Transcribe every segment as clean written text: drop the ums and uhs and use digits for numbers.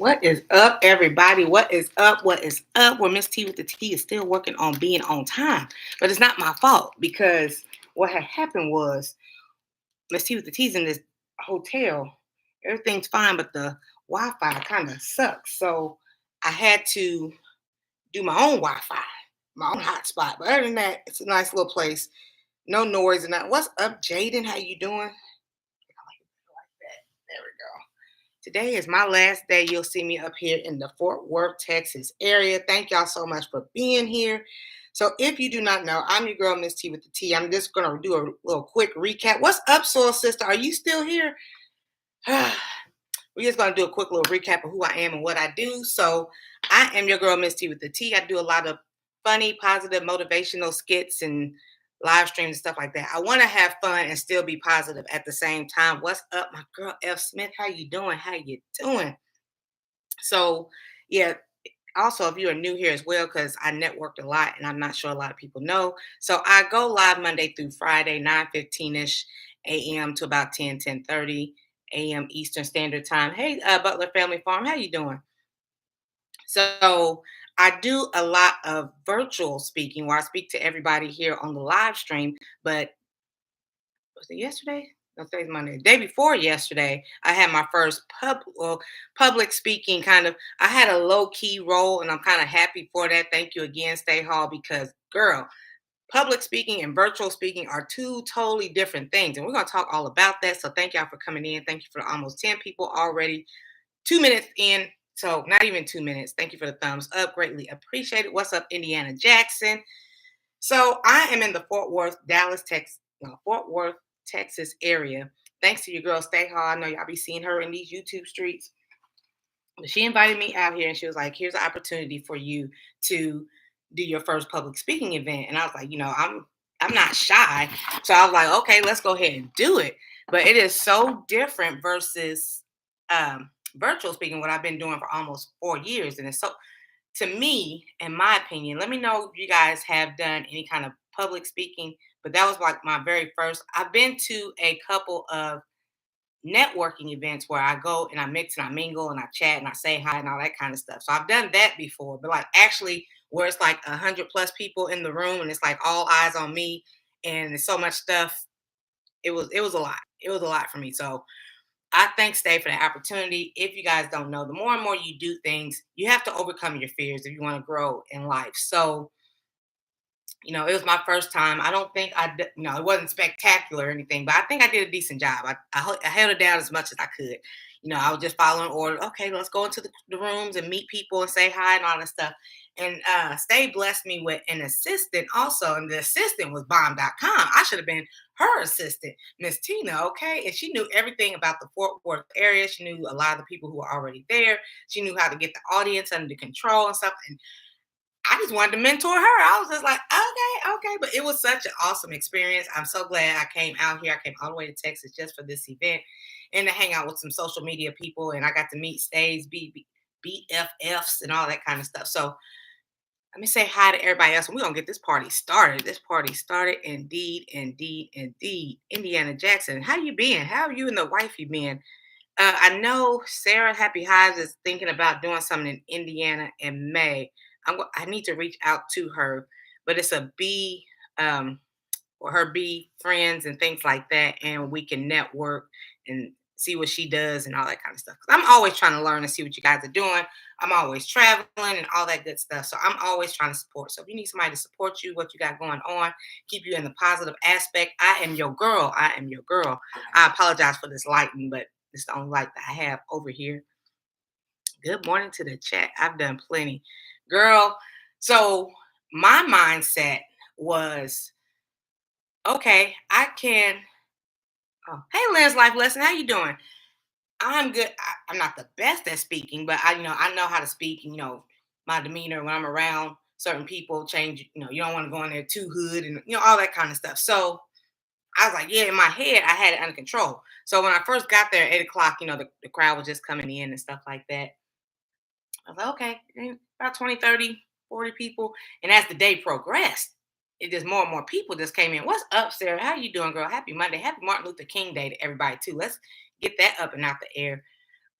What is up, everybody? What is up? What is up? Well, Miss T with the T is still working on being on time, but it's not my fault because what had happened was Miss T with the T's in this hotel. Everything's fine, but the Wi-Fi kind of sucks. So I had to do my own Wi-Fi, my own hotspot. But other than that, it's a nice little place. No noise and that. What's up, Jaden? How you doing? Like that. There we go. Today is my last day. You'll see me up here in the Fort Worth, Texas area. Thank y'all so much for being here. So if you do not know, I'm your girl, Miss T with the T. I'm just going to do a little quick recap. What's up, Soul Sister? Are you still here? We're just going to do a quick little recap of who I am and what I do. So I am your girl, Miss T with the T. I do a lot of funny, positive, motivational skits and live streams and stuff like that. I want to have fun and still be positive at the same time. What's up, my girl F Smith? How you doing? How you doing? So yeah, also if you are new here as well, because I networked a lot and I'm not sure a lot of people know. So I go live Monday through Friday, 9:15ish a.m. to about 10:30 a.m. Eastern Standard Time. Hey, Butler Family Farm, how you doing? So I do a lot of virtual speaking where I speak to everybody here on the live stream, but was it yesterday? No, today's Monday. The day before yesterday, I had my first public speaking kind of. I had a low key role, and I'm kind of happy for that. Thank you again, Stay Hall, because girl, public speaking and virtual speaking are two totally different things, and we're gonna talk all about that. So thank y'all for coming in. Thank you for almost 10 people already. 2 minutes in, so not even 2 minutes. Thank you for the thumbs up. Greatly appreciate it. What's up, Indiana Jackson? So I am in the Fort Worth, Dallas, Texas, no, Fort Worth, Texas area. Thanks to your girl Stay Hard. I know y'all be seeing her in these YouTube streets. But she invited me out here and she was like, here's an opportunity for you to do your first public speaking event. And I was like, I'm not shy. So I was like, okay, let's go ahead and do it. But it is so different versus virtual speaking, what I've been doing for almost 4 years. And it's so to me, in my opinion, let me know if you guys have done any kind of public speaking, but that was like my very first. I've been to a couple of networking events where I go and I mix and I mingle and I chat and I say hi and all that kind of stuff. So I've done that before, but like actually where it's like 100 plus people in the room and it's like all eyes on me and there's so much stuff. It was a lot. It was a lot for me. So I thank Stay for the opportunity. If you guys don't know, the more and more you do things, you have to overcome your fears if you want to grow in life. So, it was my first time. I don't think it wasn't spectacular or anything, but I think I did a decent job. I held it down as much as I could. I was just following order. Okay, let's go into the rooms and meet people and say hi and all that stuff. And Stay blessed me with an assistant also. And the assistant was bomb.com. I should have been her assistant, Miss Tina, okay? And she knew everything about the Fort Worth area. She knew a lot of the people who were already there. She knew how to get the audience under control and stuff. And I just wanted to mentor her. I was just like, okay. But it was such an awesome experience. I'm so glad I came out here. I came all the way to Texas just for this event and to hang out with some social media people. And I got to meet Stays, BFFs, and all that kind of stuff. So let me say hi to everybody else. And we're going to get this party started. This party started indeed, indeed, indeed. Indiana Jackson, how you been? How have you and the wifey been? I know Sarah Happy Hives is thinking about doing something in Indiana in May. I need to reach out to her, but it's a bee or her bee friends and things like that, and we can network and see what she does and all that kind of stuff. 'Cause I'm always trying to learn and see what you guys are doing. I'm always traveling and all that good stuff, so I'm always trying to support. So if you need somebody to support you, what you got going on, keep you in the positive aspect, I am your girl. I am your girl. I apologize for this lighting, but it's the only light that I have over here. Good morning to the chat. I've done plenty. Girl, so my mindset was, okay, I can. Oh, hey, Lens Life Lesson, how you doing? I'm good. I'm not the best at speaking, but I know how to speak. And, my demeanor when I'm around certain people change. You don't want to go in there too hood and all that kind of stuff. So I was like, yeah, in my head, I had it under control. So when I first got there at 8 o'clock, the crowd was just coming in and stuff like that. I was like, okay, about 20, 30, 40 people. And as the day progressed, it just more and more people just came in. What's up, Sarah? How you doing, girl? Happy Monday. Happy Martin Luther King Day to everybody, too. Let's get that up and out the air.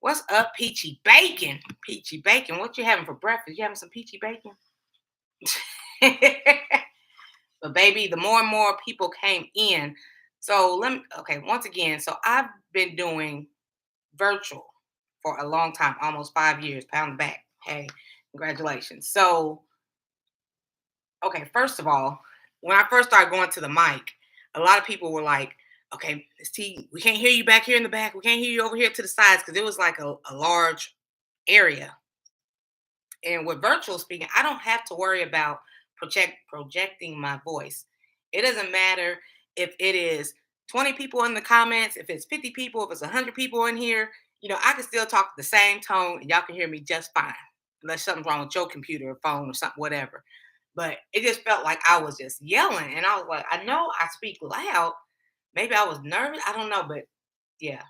What's up, Peachy Bacon? Peachy Bacon. What you having for breakfast? You having some peachy bacon? But baby, the more and more people came in. So let me okay, once again, so I've been doing virtual for a long time, almost 5 years, pound back. Hey, congratulations. So, okay, first of all, when I first started going to the mic, a lot of people were like, okay, Miss T, we can't hear you back here in the back. We can't hear you over here to the sides because it was like a large area. And with virtual speaking, I don't have to worry about projecting my voice. It doesn't matter if it is 20 people in the comments, if it's 50 people, if it's 100 people in here, I can still talk the same tone and y'all can hear me just fine. Unless something's wrong with your computer or phone or something, whatever. But it just felt like I was just yelling. And I was like, I know I speak loud. Maybe I was nervous. I don't know. But yeah,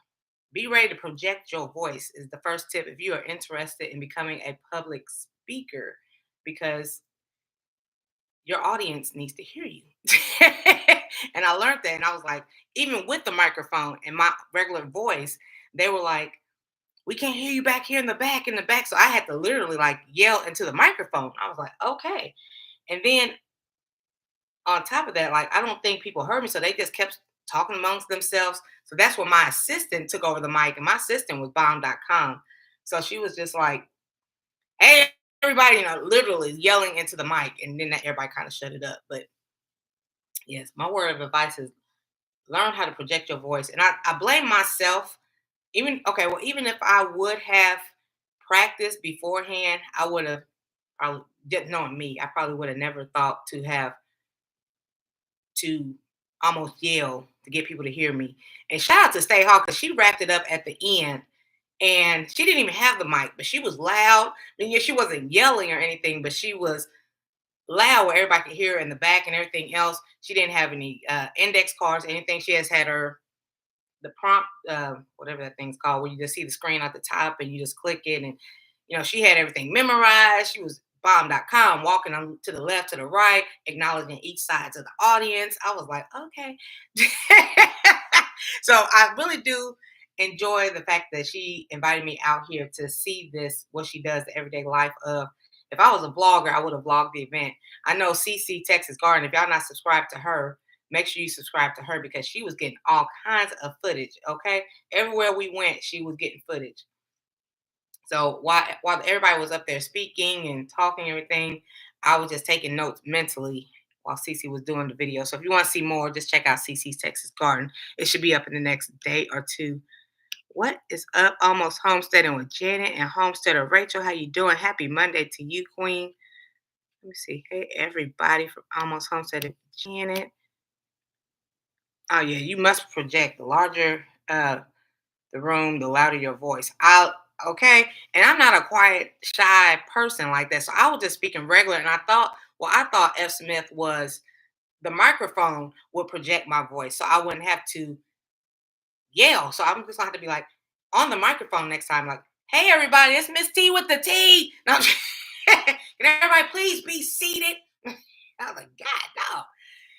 be ready to project your voice is the first tip if you are interested in becoming a public speaker because your audience needs to hear you. And I learned that and I was like, even with the microphone and my regular voice, they were like, we can't hear you back here in the back. So I had to literally like yell into the microphone. I was like, okay. And then on top of that, like I don't think people heard me. So they just kept talking amongst themselves. So that's when my assistant took over the mic, and my assistant was bomb.com. So she was just like, hey, everybody, literally yelling into the mic, and then everybody kind of shut it up. But yes, my word of advice is learn how to project your voice. And I blame myself. Even okay, well, even if I would have practiced beforehand, I would have probably just knowing me, I probably would have never thought to almost yell to get people to hear me. And shout out to Stay Hawk because she wrapped it up at the end. And she didn't even have the mic, but she was loud. I mean, yeah, she wasn't yelling or anything, but she was loud where everybody could hear her in the back and everything else. She didn't have any index cards, anything. She has had her the prompt, whatever that thing's called, where you just see the screen at the top and you just click it. And, she had everything memorized. She was bomb.com, walking on to the left, to the right, acknowledging each side to the audience. I was like, okay. So I really do enjoy the fact that she invited me out here to see this, what she does, the everyday life of. If I was a vlogger, I would have vlogged the event. I know CC Texas Garden, if y'all not subscribed to her, make sure you subscribe to her because she was getting all kinds of footage. Okay, everywhere we went, she was getting footage. So while everybody was up there speaking and talking and everything, I was just taking notes mentally while Cece was doing the video. So if you want to see more, just check out Cece's Texas Garden. It should be up in the next day or two. What is up? Almost homesteading with Janet and homesteader Rachel. How you doing? Happy Monday to you, Queen. Let me see. Hey, everybody from Almost Homesteading with Janet. Oh yeah, you must project. The larger the room, the louder your voice. I'll okay. And I'm not a quiet, shy person like that. So I was just speaking regular and I thought F. Smith was the microphone would project my voice. So I wouldn't have to yell. So I'm just gonna have to be like on the microphone next time, like, hey everybody, it's Miss T with the T. No, can everybody please be seated? I was like, God, no.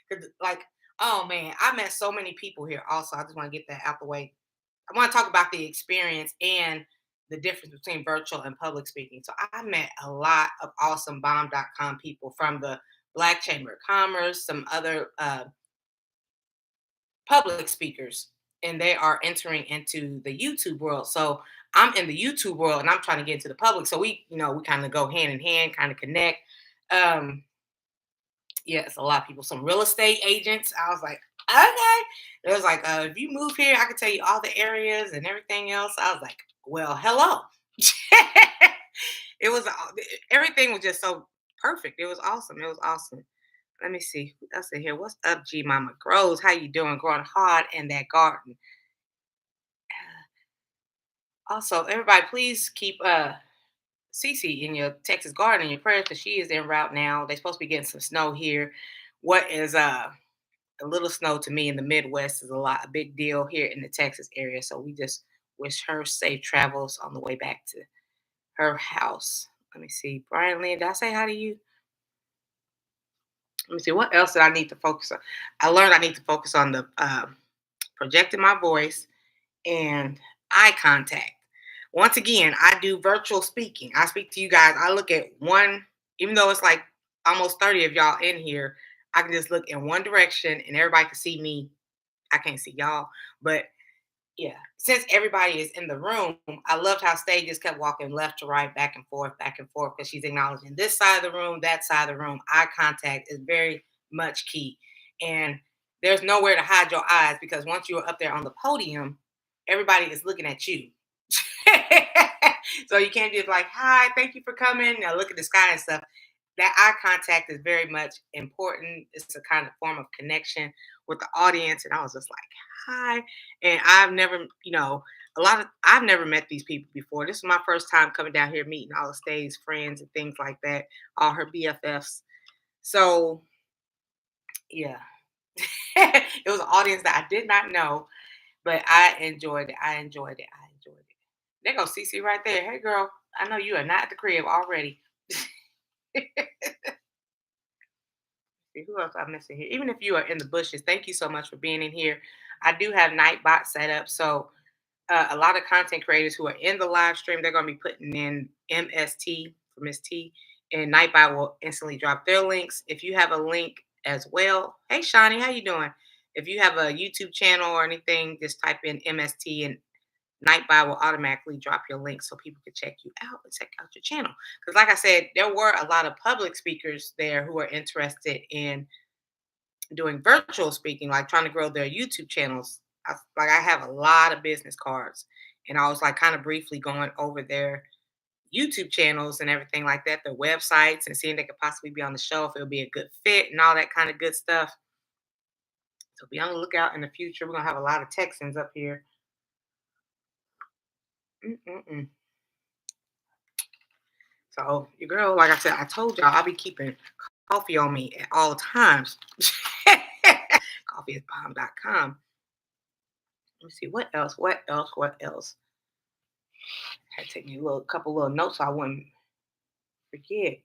'Cause, like, oh man, I met so many people here also. I just want to get that out the way. I want to talk about the experience and the difference between virtual and public speaking. So I met a lot of awesome bomb.com people from the Black Chamber of Commerce, some other public speakers, and they are entering into the YouTube world. So I'm in the YouTube world and I'm trying to get into the public. So we kind of go hand in hand, kind of connect. Um, yes, a lot of people, some real estate agents. I was like, okay. It was like, if you move here, I can tell you all the areas and everything else. I was like, well, hello. It was everything was just so perfect. It was awesome. It was awesome. Let me see who else in here. What's up, G Mama Grows? How you doing? Growing hard in that garden. Also, everybody, please keep Cece in your Texas garden in your prayers because she is en route now. They're supposed to be getting some snow here. What is a little snow to me in the Midwest is a big deal here in the Texas area. So we just wish her safe travels on the way back to her house. Let me see. Brian Lynn, did I say hi to you? Let me see. What else did I need to focus on? I learned I need to focus on the projecting my voice and eye contact. Once again, I do virtual speaking. I speak to you guys. I look at one, even though it's like almost 30 of y'all in here, I can just look in one direction and everybody can see me. I can't see y'all, but yeah, since everybody is in the room, I loved how Stage just kept walking left to right, back and forth, because she's acknowledging this side of the room, that side of the room. Eye contact is very much key. And there's nowhere to hide your eyes because once you're up there on the podium, everybody is looking at you. So you can't just like, hi, thank you for coming. Now look at the sky and stuff. That eye contact is very much important. It's a kind of form of connection with the audience. And I was just like, hi. And I've never, I've never met these people before. This is my first time coming down here meeting all the stage friends and things like that, all her BFFs. So yeah, it was an audience that I did not know, but I enjoyed it. I enjoyed it. I enjoyed it. There goes Cece right there. Hey girl, I know you are not at the crib already. See who else I'm missing here. Even if you are in the bushes, thank you so much for being in here. I do have Nightbot set up, so a lot of content creators who are in the live stream, they're going to be putting in MST for Miss T, and Nightbot will instantly drop their links. If you have a link as well, hey Shawnee, how you doing? If you have a YouTube channel or anything, just type in MST and Nightbot will automatically drop your link so people can check you out and check out your channel. Because, like I said, there were a lot of public speakers there who are interested in doing virtual speaking, like trying to grow their YouTube channels. I have a lot of business cards, and I was like kind of briefly going over their YouTube channels and everything like that, their websites, and seeing if they could possibly be on the show if it would be a good fit and all that kind of good stuff. So be on the lookout in the future. We're gonna have a lot of Texans up here. Mm-mm-mm. So your girl, like I said, I told y'all I'll be keeping coffee on me at all times. Coffeeisbomb.com. Let me see what else. What else? What else? I had to take me a couple little notes so I wouldn't forget.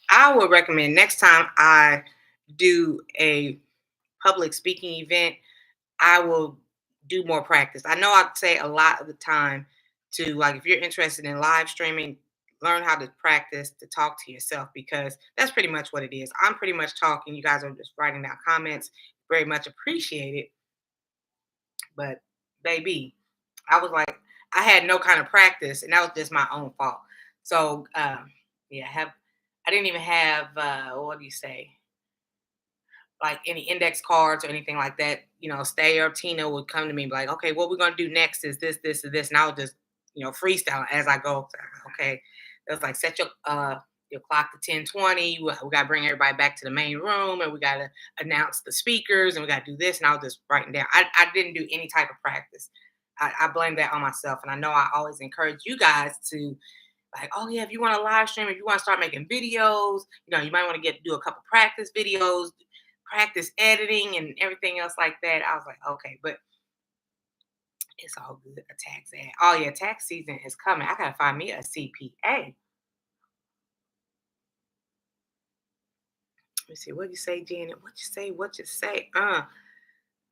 I would recommend next time I do a public speaking event, I will do more practice. I know I'd say a lot of the time to like if you're interested in live streaming, learn how to practice to talk to yourself because that's pretty much what it is. I'm pretty much talking. You guys are just writing down comments. Very much appreciated. But baby, I was like, I had no kind of practice, and that was just my own fault. So yeah, I didn't even have what do you say? Like any index cards or anything like that, Stay or Tina would come to me and be like, okay, what we're gonna do next is this, this, and this. And I would just, freestyle as I go. Okay. It was like set your clock to 10:20. We gotta bring everybody back to the main room and we gotta announce the speakers and we gotta do this. And I was just writing down. I didn't do any type of practice. I blame that on myself. And I know I always encourage you guys to like, oh yeah, if you want to live stream, if you want to start making videos, you might want to do a couple practice videos, practice editing and everything else like that. I was like, okay, but it's all good. A tax ad. Oh yeah, tax season is coming. I gotta find me a CPA. Let me see. What you say, Janet? What you say? What you say?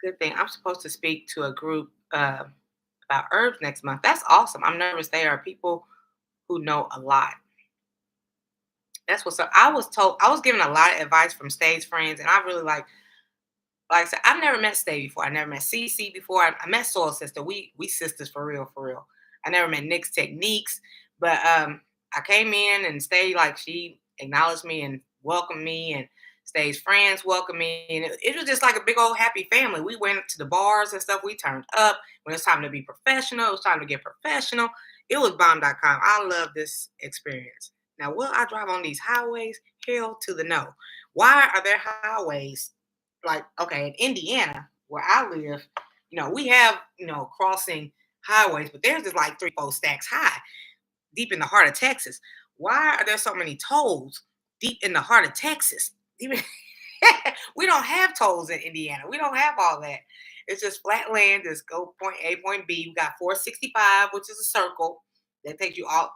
Good thing. I'm supposed to speak to a group about herbs next month. That's awesome. I'm nervous. They are people who know a lot. That's what's up. I was given a lot of advice from stage friends, and I really like I said, I've never met Stay before. I never met CC before. I met Soul Sister. We sisters for real, for real. I never met Nick's Techniques, but I came in and Stay like she acknowledged me and welcomed me, and Stay's friends welcomed me, and it was just like a big old happy family. We went to the bars and stuff. We turned up when it's time to be professional. It was time to get professional. It was bomb.com. I love this experience. Now, will I drive on these highways? Hell to the no. Why are there highways like okay in Indiana where I live, we have crossing highways, but there's just like 3 4 stacks high, deep in the heart of Texas. Why are there so many tolls deep in the heart of Texas? Even we don't have tolls in Indiana. We don't have all that. It's just flat land. Just go point A, point B. We got 465, which is a circle that takes you all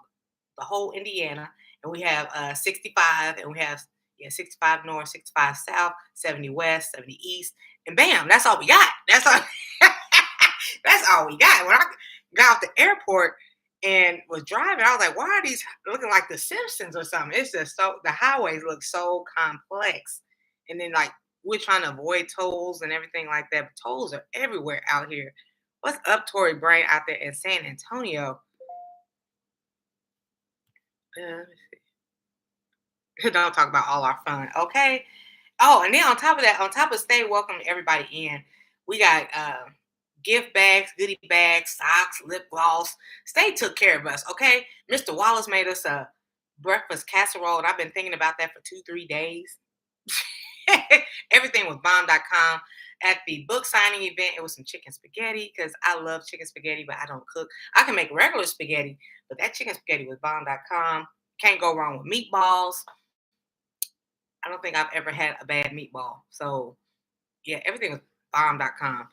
the whole Indiana, and we have 65, and we have 65 north, 65 south, 70 west, 70 east, and bam, that's all we got. That's all. That's all we got. When I got off the airport and was driving, I was like, why are these looking like the Simpsons or something? It's just so the highways look so complex. And then like we're trying to avoid tolls and everything like that. But tolls are everywhere out here. What's up, Tory Brain out there in San Antonio? Let me see. Don't talk about all our fun, okay? Oh, and then on top of that, on top of stay welcoming everybody in, we got gift bags, goodie bags, socks, lip gloss. Stay took care of us, okay? Mr. Wallace made us a breakfast casserole, and I've been thinking about that for 2, 3 days. Everything was bomb.com. At the book signing event, it was some chicken spaghetti because I love chicken spaghetti, but I don't cook. I can make regular spaghetti, but that chicken spaghetti was bomb.com. Can't go wrong with meatballs. I don't think I've ever had a bad meatball. So yeah, everything was bomb.com.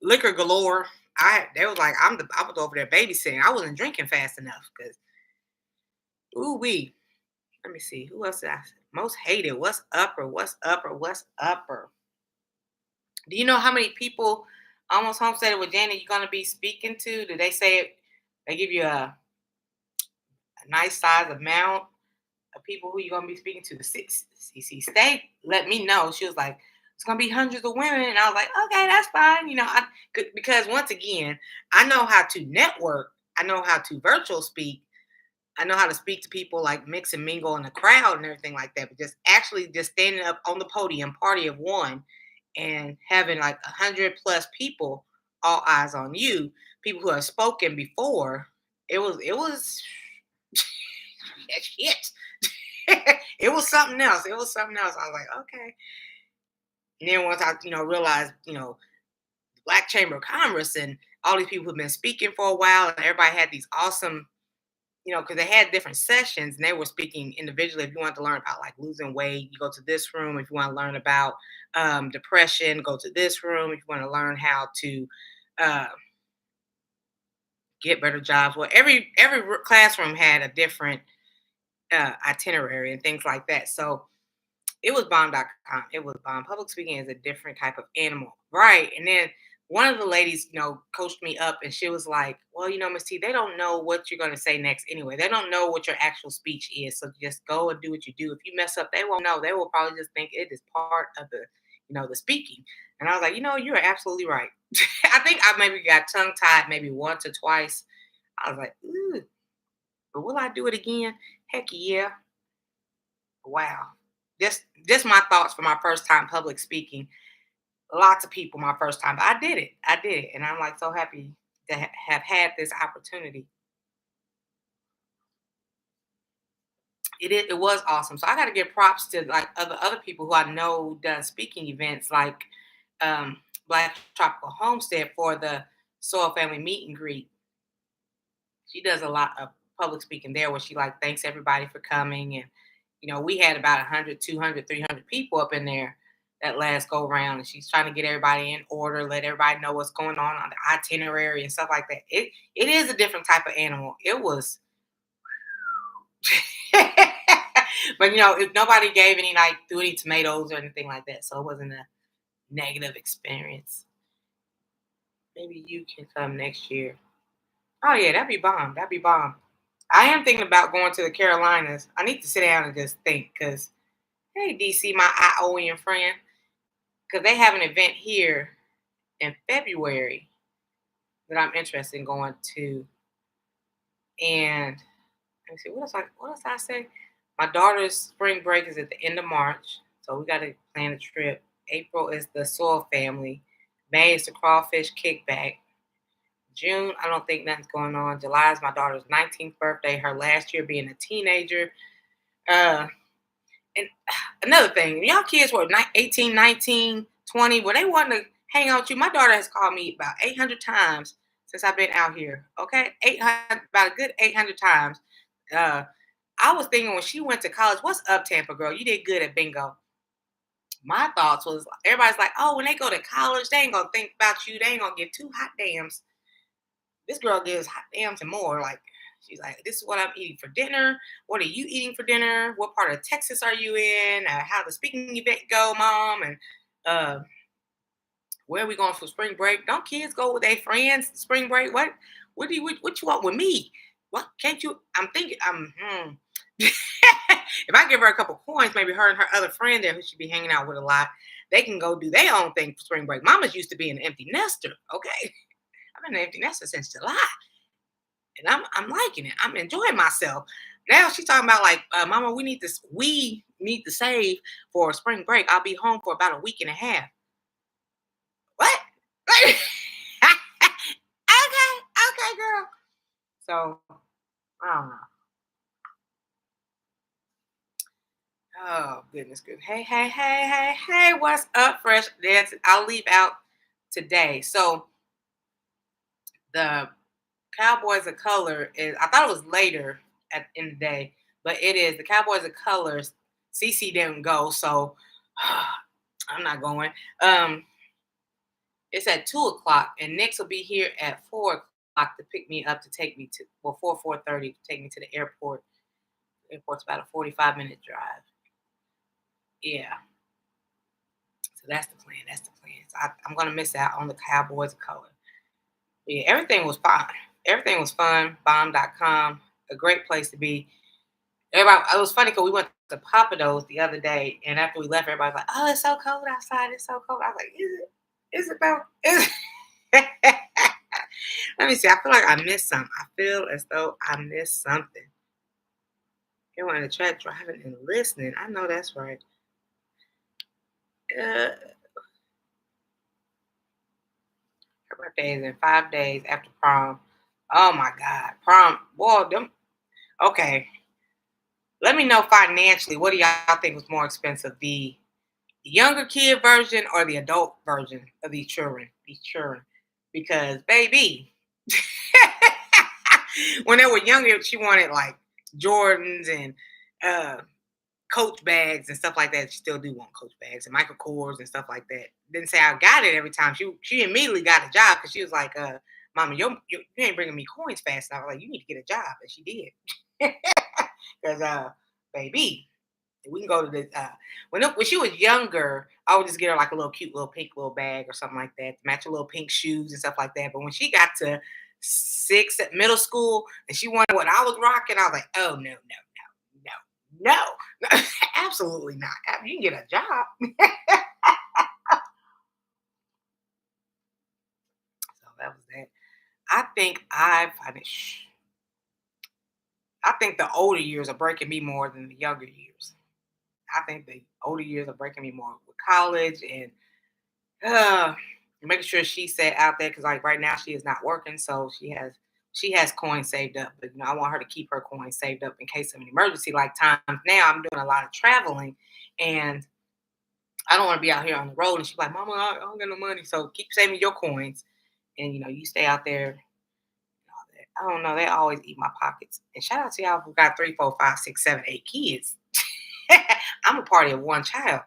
Liquor galore. They was like, I was over there babysitting. I wasn't drinking fast enough because ooh wee. Let me see. Who else did I most hated? What's upper? What's upper? What's upper? Do you know how many people almost homesteaded with Janet you're gonna be speaking to? Did they say it? They give you a nice size amount of people who you're gonna be speaking to? The CC State let me know. She was like, it's gonna be hundreds of women, and I was like, okay, that's fine. Because once again, I know how to network. I know how to virtual speak. I know how to speak to people, like mix and mingle in the crowd and everything like that. But just standing up on the podium, party of one, and having like 100+ people, all eyes on you, people who have spoken before. It was shit. It was something else. It was something else. I was like, okay. And then once I, realized, Black Chamber of Commerce and all these people who've been speaking for a while, and everybody had these awesome, because they had different sessions and they were speaking individually. If you want to learn about like losing weight, you go to this room. If you want to learn about depression, go to this room. If you want to learn how to uh, get better jobs, well, every classroom had a different itinerary and things like that. So it was bomb.com. It was bomb. Public speaking is a different type of animal. Right. And then one of the ladies, coached me up and she was like, well, Miss T, they don't know what you're going to say next anyway. They don't know what your actual speech is. So just go and do what you do. If you mess up, they won't know. They will probably just think it is part of the speaking. And I was like, you're absolutely right. I think I maybe got tongue tied maybe once or twice. I was like, ooh, but will I do it again? Heck yeah. Wow. Just my thoughts for my first time public speaking. Lots of people my first time, but I did it. I did it, and I'm like so happy to have had this opportunity. It was awesome. So I got to give props to like other people who I know done speaking events like Black Tropical Homestead for the Soil Family Meet and Greet. She does a lot of public speaking there where she like thanks everybody for coming, and we had about 100, 200, 300 people up in there that last go round, and she's trying to get everybody in order, let everybody know what's going on the itinerary and stuff like that. It is a different type of animal. It was but if nobody gave any like threw any tomatoes or anything like that, so it wasn't a negative experience. Maybe you can come next year. Oh yeah, that'd be bomb. That'd be bomb. I am thinking about going to the Carolinas. I need to sit down and just think because, hey, DC, my Iowan friend, because they have an event here in February that I'm interested in going to. And let me see, what else I say? My daughter's spring break is at the end of March, so we got to plan a trip. April is the Soil Family. May is the Crawfish Kickback. June, I don't think nothing's going on. July is my daughter's 19th birthday, her last year being a teenager. And another thing, y'all kids were 18, 19, 20, where they want to hang out with you. My daughter has called me about 800 times since I've been out here. Okay, 800, about a good 800 times. I was thinking when she went to college, what's up, Tampa girl? You did good at bingo. My thoughts was everybody's like, oh, when they go to college, they ain't gonna think about you. They ain't gonna give two hot dams. This girl gives hot dams and more. Like she's like, this is what I'm eating for dinner. What are you eating for dinner? What part of Texas are you in? How the speaking event go, mom? And Where are we going for spring break? Don't kids go with their friends spring break? What you want with me? What can't you? I'm thinking. If I give her a couple coins, maybe her and her other friend there who should be hanging out with a lot, they can go do their own thing for spring break. Mama's used to be an empty nester. Okay, I've been an empty nester since July, and I'm liking it. I'm enjoying myself. Now she's talking about like, Mama, we need to save for spring break. I'll be home for about a week and a half. What? okay, okay, girl. So I don't know. Oh goodness, good. Hey, what's up, Fresh? Dance. I'll leave out today. So the Cowboys of Color is. I thought it was later in the day, but it is the Cowboys of Colors. CC didn't go, so I'm not going. Um, it's at 2 o'clock, and Nick's will be here at 4 o'clock to pick me up to take me to 4:30 to take me to the airport. Airport's about a 45-minute drive. Yeah, so that's the plan. That's the plan. So I'm gonna miss out on the Cowboys of Color. Yeah, everything was fine. Everything was fun. Bomb.com, a great place to be. Everybody, it was funny because we went to Papados the other day, and after we left, everybody was like, "Oh, it's so cold outside. It's so cold." I was like, "Is it? Is it though?" Is it? Let me see. I feel like I missed something. I feel as though I missed something. You want to chat driving and listening. I know that's right. Uh, her birthday is in 5 days after prom. Oh my God, prom. Boy, them. Okay, let me know financially. What do y'all think was more expensive, the younger kid version or the adult version of these children? These children, because baby, when they were younger, she wanted like Jordans and uh, Coach bags and stuff like that. She still do want Coach bags and Michael Kors and stuff like that. Didn't say I got it every time. She immediately got a job because she was like, "Mama, you ain't bringing me coins fast enough." I was like, "You need to get a job," and she did. Because baby, we can go to the when she was younger, I would just get her like a little cute little pink little bag or something like that, to match her little pink shoes and stuff like that. But when she got to six at middle school and she wanted what I was rocking, I was like, oh no, absolutely not. You can get a job. So that was that. I think I think the older years are breaking me more than the younger years. I think the older years are breaking me more with college and uh, making sure she set out there because like right now she is not working, so she has coins saved up. But I want her to keep her coins saved up in case of an emergency. Like times now, I'm doing a lot of traveling, and I don't want to be out here on the road. And she's like, "Mama, I don't get no money, so keep saving your coins, and you stay out there." All that. I don't know. They always eat my pockets. And shout out to y'all who got 3, 4, 5, 6, 7, 8 kids. I'm a party of one child.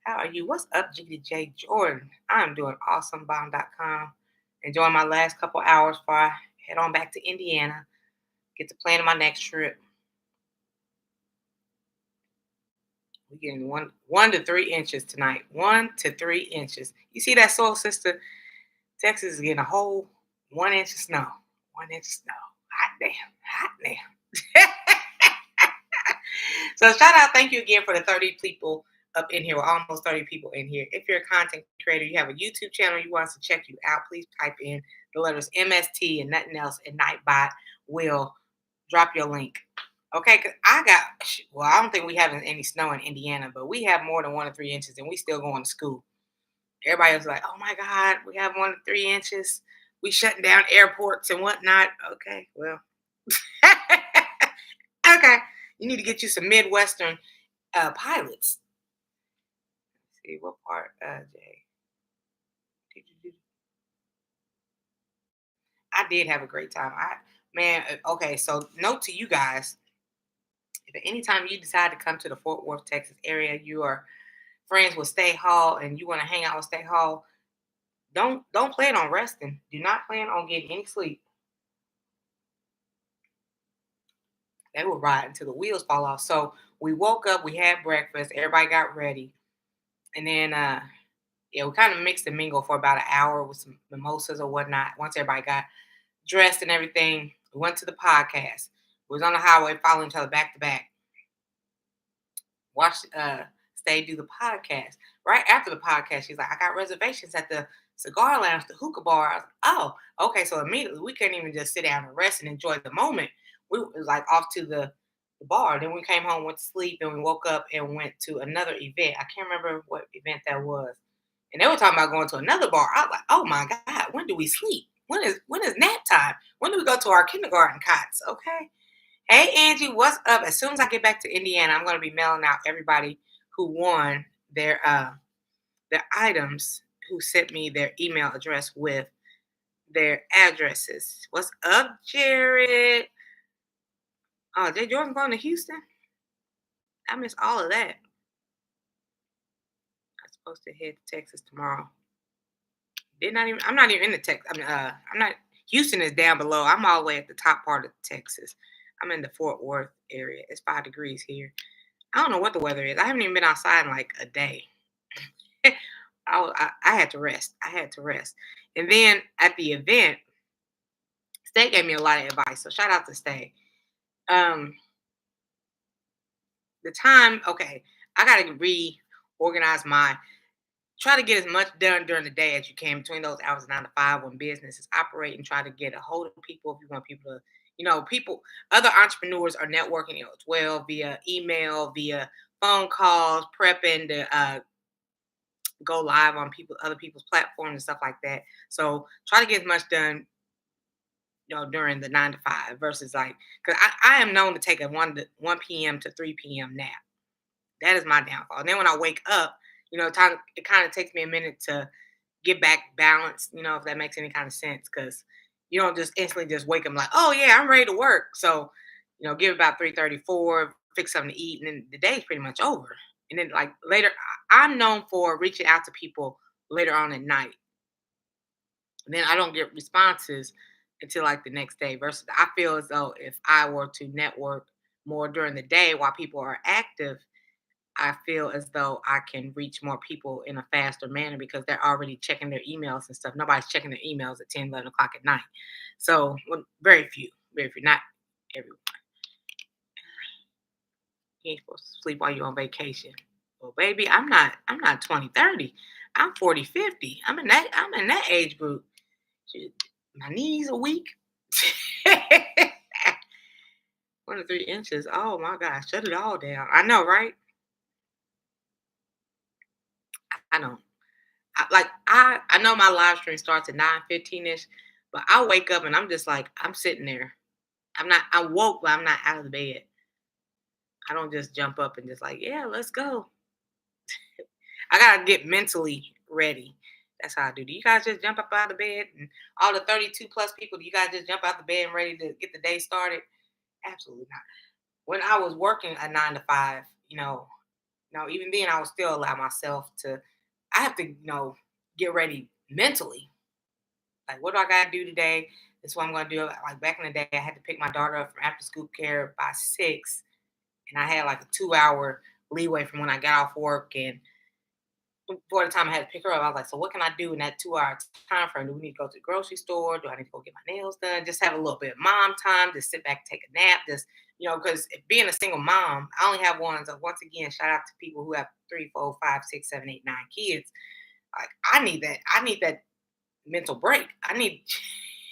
How are you? What's up, GDJ Jordan? I'm doing awesome. Bomb.com. Enjoying my last couple hours before I head on back to Indiana. Get to plan my next trip. We're getting 1 to 3 inches tonight. 1 to 3 inches. You see that, soul sister? Texas is getting a whole 1 inch of snow. 1 inch of snow. Hot damn. Hot damn. So shout out, thank you again for the 30 people up in here. We're almost 30 people in here. If you're a content creator, you have a YouTube channel, you want us to check you out, please type in the letters MST and nothing else, and Nightbot will drop your link. Okay, because I don't think we have any snow in Indiana, but we have more than 1 to 3 inches and we still going to school. Everybody was like, oh my God, we have 1 to 3 inches. We shutting down airports and whatnot. Okay, well, okay. You need to get you some Midwestern pilots. Let's see what part, Jay. I did have a great time. Okay. So note to you guys: if at any time you decide to come to the Fort Worth, Texas area, you are friends with State Hall, and you want to hang out with State Hall, don't plan on resting. Do not plan on getting any sleep. They will ride until the wheels fall off. So we woke up, we had breakfast, everybody got ready, and then Yeah, we kind of mixed and mingled for about an hour with some mimosas or whatnot. Once everybody got dressed and everything, we went to the podcast. We was on the highway following each other back to back. Watch Stay do the podcast. Right after the podcast, she's like, I got reservations at the cigar lounge, the hookah bar. I was like, oh, okay. So immediately we couldn't even just sit down and rest and enjoy the moment. We was like off to the bar. Then we came home, went to sleep, and we woke up and went to another event. I can't remember what event that was. And they were talking about going to another bar. I was like, oh my God, when do we sleep? When is nap time? When do we go to our kindergarten cots? Okay. Hey Angie, what's up? As soon as I get back to Indiana, I'm gonna be mailing out everybody who won their items, who sent me their email address with their addresses. What's up, Jared? Oh, Jay Jordan going to Houston? I missed all of that. I'm supposed to head to Texas tomorrow. I'm not even in the Texas. I'm not. Houston is down below. I'm all the way at the top part of Texas. I'm in the Fort Worth area. It's 5 degrees here. I don't know what the weather is. I haven't even been outside in like a day. I had to rest. I had to rest. And then at the event, Stay gave me a lot of advice. So shout out to Stay. Um, the time, okay, I got to reorganize try to get as much done during the day as you can between those hours of 9 to 5 when business is operating. Try to get a hold of people if you want people to, other entrepreneurs are networking as well via email, via phone calls, prepping to go live on other people's platforms and stuff like that. So try to get as much done, during the 9 to 5 versus like, because I am known to take a 1 p.m. to 3 p.m. nap. That is my downfall. And then when I wake up, it kind of takes me a minute to get back balanced, if that makes any kind of sense. Because you don't just instantly just wake up like, oh yeah, I'm ready to work. So, give it about 3:34, fix something to eat, and then the day's pretty much over. And then like later, I'm known for reaching out to people later on at night. And then I don't get responses until like the next day. Versus I feel as though if I were to network more during the day while people are active, I feel as though I can reach more people in a faster manner because they're already checking their emails and stuff. Nobody's checking their emails at 10, 11 o'clock at night. So very few, not everyone. You ain't supposed to sleep while you're on vacation. Well, baby, I'm not 20, 30. I'm 40, 50. I'm in that age group. Shit, my knees are weak. 1 to 3 inches. Oh my gosh, shut it all down. I know, right? I know. I know my live stream starts at 9:15ish, but I wake up and I'm just like I'm sitting there. I woke, but I'm not out of the bed. I don't just jump up and just like, yeah, let's go. I gotta get mentally ready. That's how I do. Do you guys just jump up out of the bed and all the 32 plus people, do you guys just jump out the bed and ready to get the day started? Absolutely not. When I was working a 9 to 5, even then I would still allow myself to I have to, get ready mentally. Like, what do I gotta do today? This is what I'm gonna do. Like back in the day, I had to pick my daughter up from after school care by 6, and I had like a 2 hour leeway from when I got off work. And before the time I had to pick her up, I was like, so what can I do in that 2 hour time frame? Do we need to go to the grocery store? Do I need to go get my nails done? Just have a little bit of mom time, just sit back, take a nap, just because being a single mom, I only have one. So once again, shout out to people who have 3, 4, 5, 6, 7, 8, 9 kids. Like I need that. I need that mental break. I need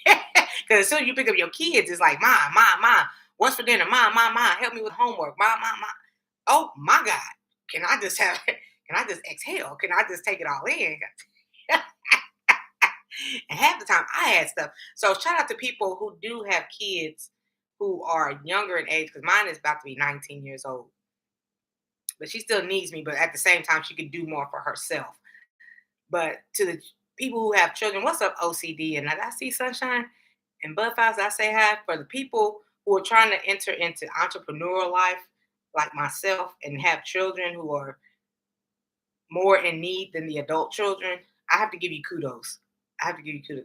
because as soon as you pick up your kids, it's like, mom, what's for dinner? Mom, help me with homework. Mom. Oh my God. Can I just have can I just exhale? Can I just take it all in? And half the time I had stuff. So shout out to people who do have kids who are younger in age, because mine is about to be 19 years old. But she still needs me, but at the same time, she could do more for herself. But to the people who have children, what's up, OCD? And I see Sunshine and Budfires, I say hi. For the people who are trying to enter into entrepreneurial life, like myself, and have children who are more in need than the adult children, I have to give you kudos. I have to give you kudos.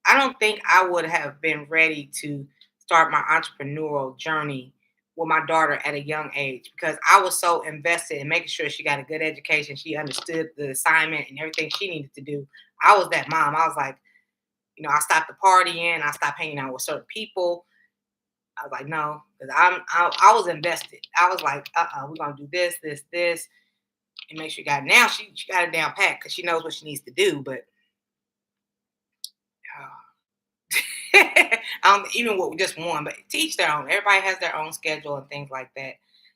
I don't think I would have been ready to start my entrepreneurial journey with my daughter at a young age because I was so invested in making sure she got a good education. She understood the assignment and everything she needed to do. I was that mom. I was like, I stopped the partying. I stopped hanging out with certain people. I was like, no, because I was invested. I was like, we're gonna do this, this, this, and make sure you got it. Now she got it down pat because she knows what she needs to do. But even with just one, but teach their own. Everybody has their own schedule and things like that.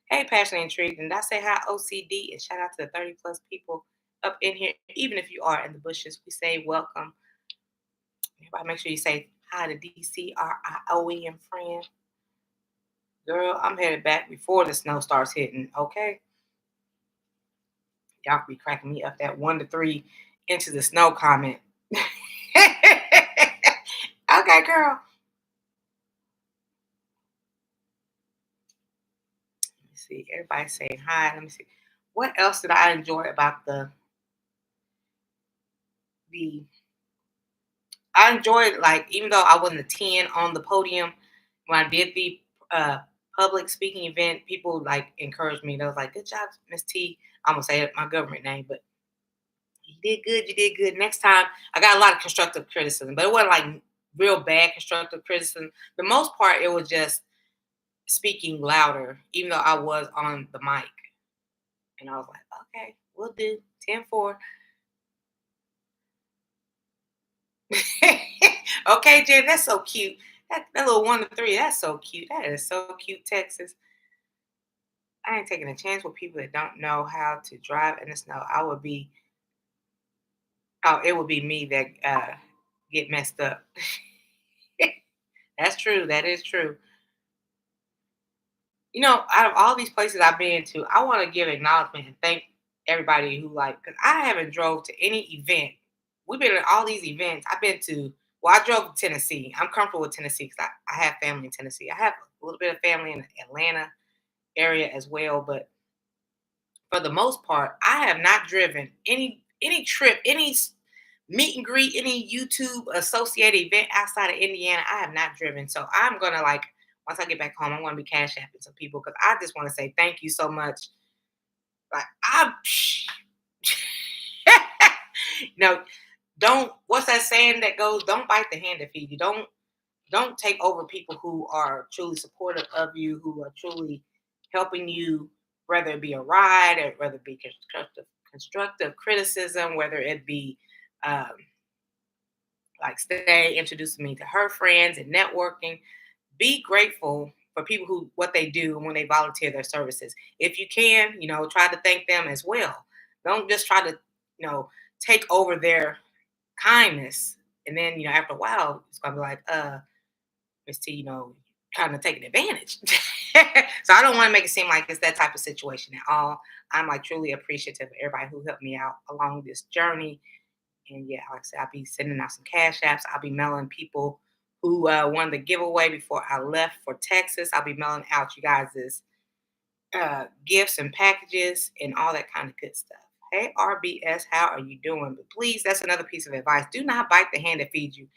Hey, passionate intrigued, and I say hi OCD and shout out to the 30 plus people up in here. Even if you are in the bushes, we say welcome. Everybody, make sure you say hi to DCRIOEM friend. Girl, I'm headed back before the snow starts hitting. Okay, y'all be cracking me up that 1 to 3 inches of snow comment. Okay, girl. Let me see. Everybody saying hi. Let me see. What else did I enjoy about the I enjoyed, like, even though I wasn't a 10 on the podium when I did the uh public speaking event, people like encouraged me. They was like, good job, Miss T. I'm gonna say my government name, but you did good. Next time I got a lot of constructive criticism, but it wasn't like real bad constructive criticism. The most part it was just speaking louder, even though I was on the mic. And I was like, okay, we'll do 10-4. Okay, Jen, that's so cute. That little 1 to 3, that's so cute. That is so cute, Texas. I ain't taking a chance with people that don't know how to drive in the snow. It would be me that get messed up. That's true. That is true. Out of all these places I've been to, I want to give acknowledgement and thank everybody who because I haven't drove to any event. We've been at all these events. I've been to, well, I drove to Tennessee. I'm comfortable with Tennessee because I have family in Tennessee. I have a little bit of family in the Atlanta area as well, but for the most part, I have not driven any trip, meet and greet, any YouTube associated event outside of Indiana. I have not driven, so I'm gonna once I get back home, I'm gonna be cash apping some people because I just want to say thank you so much. Like I, no, don't. What's that saying that goes? Don't bite the hand that feeds you. Don't take over people who are truly supportive of you, who are truly helping you, whether it be a ride or whether it be constructive criticism, whether it be um, like Stay introducing me to her friends and networking. Be grateful for people who what they do when they volunteer their services. If you can, try to thank them as well. Don't just try to, take over their kindness. And then, after a while, it's gonna be like, Miss T, kind of taking advantage. So I don't want to make it seem like it's that type of situation at all. I'm like truly appreciative of everybody who helped me out along this journey. And yeah, like I said, I'll be sending out some cash apps. I'll be mailing people who won the giveaway before I left for Texas. I'll be mailing out you guys' gifts and packages and all that kind of good stuff. Hey, RBS, how are you doing? But please, that's another piece of advice. Do not bite the hand that feeds you.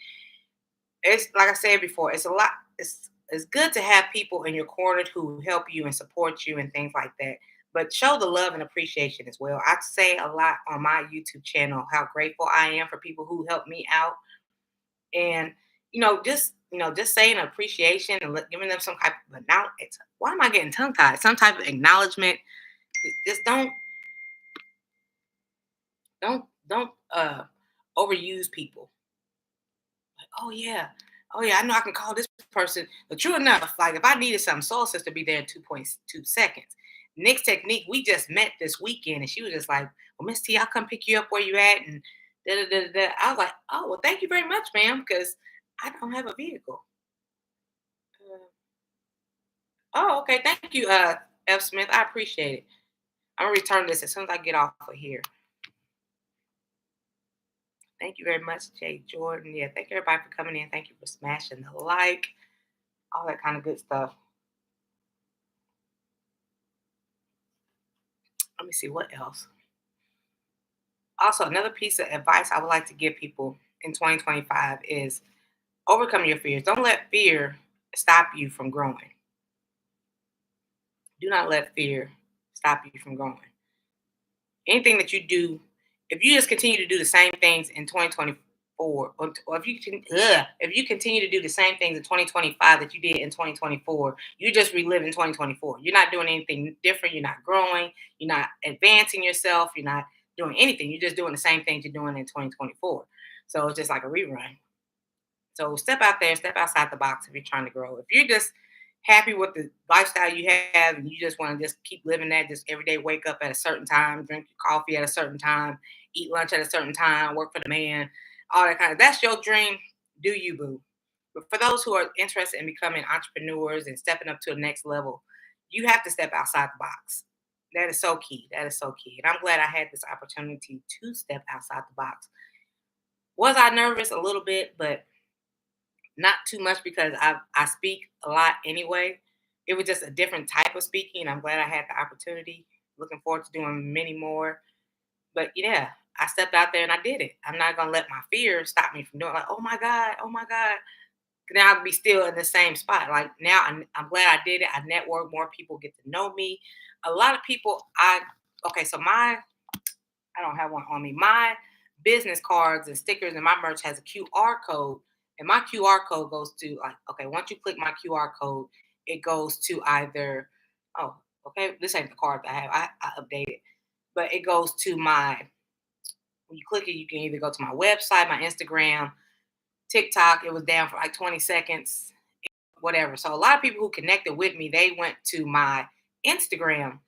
It's like I said before, it's a lot. It's good to have people in your corner who help you and support you and things like that. But show the love and appreciation as well. I say a lot on my YouTube channel how grateful I am for people who help me out, and just saying appreciation and giving them some type of why am I getting tongue tied? Some type of acknowledgement. Just don't overuse people. Oh yeah. Oh yeah, I know I can call this person. But true enough, like if I needed something, Soul Sister be there in 2.2 seconds. Next technique, we just met this weekend and she was just like, well, Miss T, I'll come pick you up where you at and da da da da. I was like, oh well, thank you very much, ma'am, because I don't have a vehicle. Oh, okay, thank you, F. Smith. I appreciate it. I'm gonna return this as soon as I get off of here. Thank you very much, Jay Jordan. Yeah, thank you everybody for coming in. Thank you for smashing the like, all that kind of good stuff. Let me see what else. Also, another piece of advice I would like to give people in 2025 is overcome your fears. Don't let fear stop you from growing. Do not let fear stop you from growing. Anything that you do, if you just continue to do the same things in 2024, or if you continue to do the same things in 2025 that you did in 2024, you just reliving 2024. You're not doing anything different. You're not growing. You're not advancing yourself. You're not doing anything. You're just doing the same things you're doing in 2024. So it's just like a rerun. So step out there, step outside the box if you're trying to grow. If you're just happy with the lifestyle you have and you just want to just keep living that, just every day wake up at a certain time, drink your coffee at a certain time, eat lunch at a certain time, work for the man, all that kind of, that's your dream, do you, boo. But for those who are interested in becoming entrepreneurs and stepping up to the next level, you have to step outside the box. That is so key. That is so key. And I'm glad I had this opportunity to step outside the box. Was I nervous? A little bit, but not too much because I speak a lot anyway. It was just a different type of speaking. I'm glad I had the opportunity. Looking forward to doing many more. But yeah, I stepped out there and I did it. I'm not gonna let my fear stop me from doing it. Like, oh my God, oh my God. Now I'll be still in the same spot. Like now I'm glad I did it. I network, more people get to know me. A lot of people okay, so I don't have one on me. My business cards and stickers and my merch has a QR code. And my QR code goes to like, okay, once you click my QR code, it goes to either, oh, okay, this ain't the card that I have. I updated. But it goes to when you click it, you can either go to my website, my Instagram, TikTok. It was down for like 20 seconds, whatever. So a lot of people who connected with me, they went to my Instagram.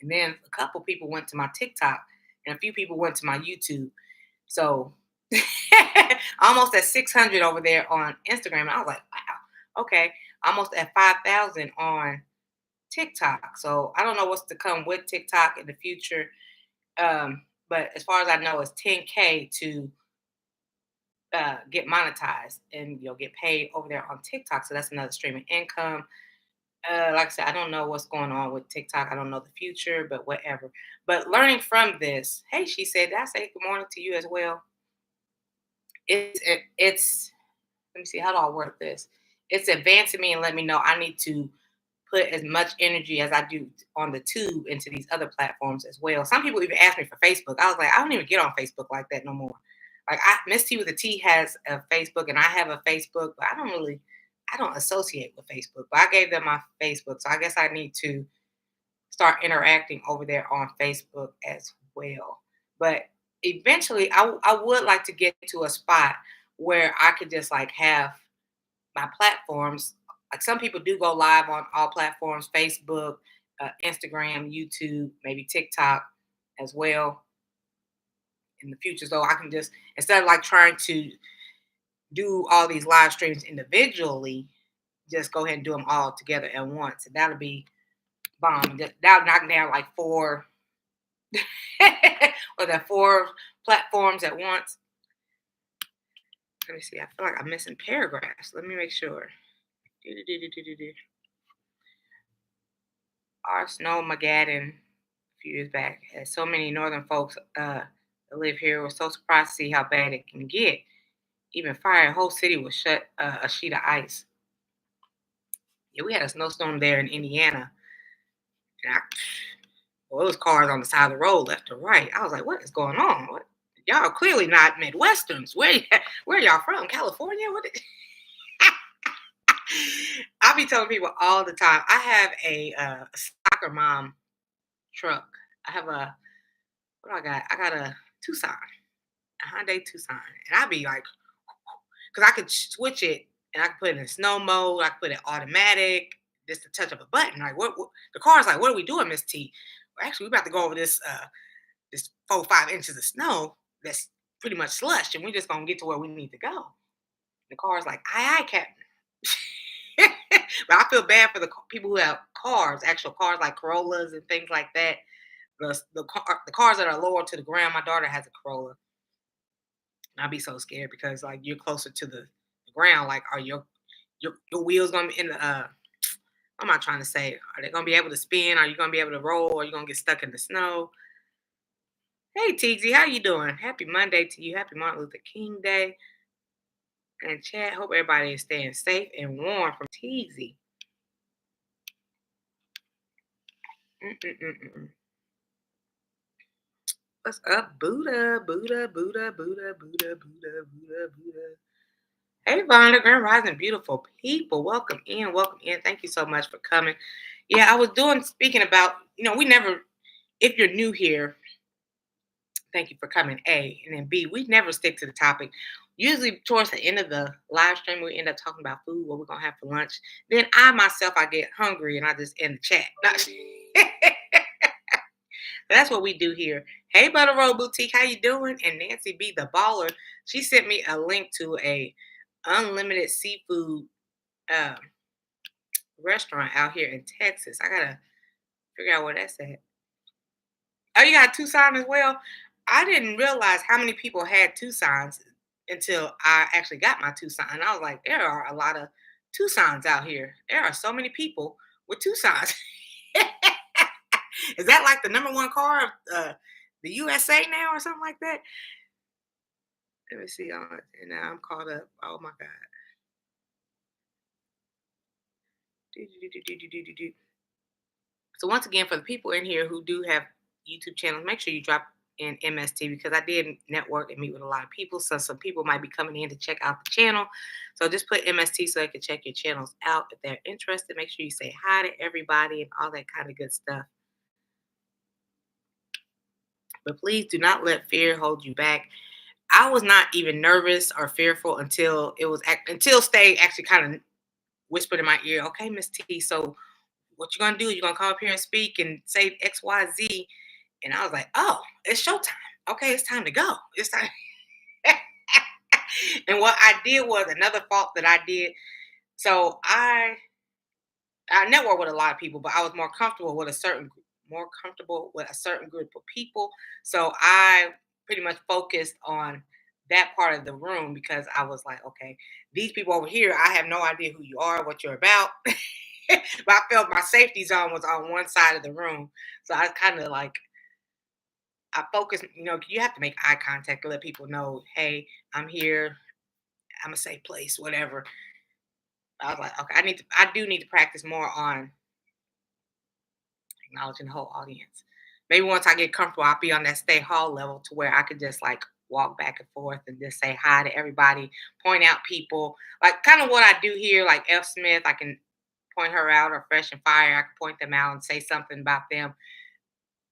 And then a couple people went to my TikTok. And a few people went to my YouTube. So almost at 600 over there on Instagram. And I was like, wow, okay. Almost at 5,000 on TikTok. So I don't know what's to come with TikTok in the future. But as far as I know, it's 10K to get monetized and you'll get paid over there on TikTok. So that's another streaming income. Like I said, I don't know what's going on with TikTok. I don't know the future, but whatever. But learning from this, hey, she said, did I say good morning to you as well? It's let me see, how do I work this? It's advancing me and let me know I need to put as much energy as I do on the tube into these other platforms as well. Some people even ask me for Facebook. I was like, I don't even get on Facebook like that no more. Like Miss T with a T has a Facebook and I have a Facebook, but I don't associate with Facebook. But I gave them my Facebook. So I guess I need to start interacting over there on Facebook as well. But eventually I would like to get to a spot where I could just like have my platforms. Like some people do go live on all platforms, Facebook, Instagram, YouTube, maybe TikTok as well in the future. So I can just, instead of like trying to do all these live streams individually, just go ahead and do them all together at once. And that'll be bomb. That'll knock down like four or the four platforms at once. Let me see. I feel like I'm missing paragraphs. Let me make sure. Our Snow Magadden a few years back had so many northern folks that live here were so surprised to see how bad it can get. Even fire, a whole city was shut a sheet of ice. Yeah, we had a snowstorm there in Indiana. And well, it was cars on the side of the road, left or right. I was like, what is going on? What? Y'all are clearly not Midwesterns. Where y'all from? California? What? I be telling people all the time. I have a soccer mom truck. I have what do I got? I got a Tucson, a Hyundai Tucson, and I be like, because I could switch it and I could put it in snow mode. I could put it automatic, just the touch of a button. Like what the car's like, what are we doing, Miss T? Well, actually, we about to go over this 4 or 5 inches of snow that's pretty much slush, and we're just gonna get to where we need to go. The car's like, aye, aye, Captain. But I feel bad for the people who have cars, actual cars like Corollas and things like that. The cars that are lower to the ground. My daughter has a Corolla. And I'd be so scared because like you're closer to the ground. Like, are your wheels gonna be in the what am I trying to say? Are they gonna be able to spin? Are you gonna be able to roll? Or are you gonna get stuck in the snow? Hey TZ, how you doing? Happy Monday to you. Happy Martin Luther King Day. And chat, hope everybody is staying safe and warm from TZ. Mm-mm-mm-mm. What's up, Buddha? Buddha, Buddha, Buddha, Buddha, Buddha, Buddha, Buddha. Hey, Vonda, Grand Rising, beautiful people. Welcome in, welcome in. Thank you so much for coming. Yeah, I was speaking about, we never, if you're new here, thank you for coming, A. And then B, we never stick to the topic. Usually towards the end of the live stream, we end up talking about food, what we're going to have for lunch. Then I get hungry and I just end the chat. That's what we do here. Hey, Butter Roll Boutique, how you doing? And Nancy B, the baller, she sent me a link to a unlimited seafood um, restaurant out here in Texas. I gotta figure out where that's at. Oh, you got Tucson as well? I didn't realize how many people had Tucsons until I actually got my Tucson. And I was like, there are a lot of Tucsons out here. There are so many people with Tucsons. Is that like the number one car of the USA now or something like that? Let me see. And now I'm caught up. Oh my God. Do. So once again, for the people in here who do have YouTube channels, make sure you drop in MST because I did network and meet with a lot of people. So some people might be coming in to check out the channel. So just put MST so they can check your channels out if they're interested. Make sure you say hi to everybody and all that kind of good stuff. But please do not let fear hold you back. I was not even nervous or fearful until until Stay actually kind of whispered in my ear, "Okay, Miss T, so what you gonna do? You gonna come up here and speak and say X, Y, Z?" And I was like, "Oh, it's showtime. Okay, it's time to go. It's time." And what I did was another fault that I did. So I network with a lot of people, but I was more comfortable with a certain group of people. So I pretty much focused on that part of the room because I was like, okay, these people over here, I have no idea who you are, what you're about. But I felt my safety zone was on one side of the room. So I kind of like I focused, you have to make eye contact to let people know, hey, I'm here, I'm a safe place, whatever. I was like, okay, I do need to practice more on acknowledging the whole audience. Maybe once I get comfortable, I'll be on that stay hall level to where I could just like walk back and forth and just say hi to everybody, point out people, like kind of what I do here, like F. Smith. I can point her out, or Fresh and Fire. I can point them out and say something about them.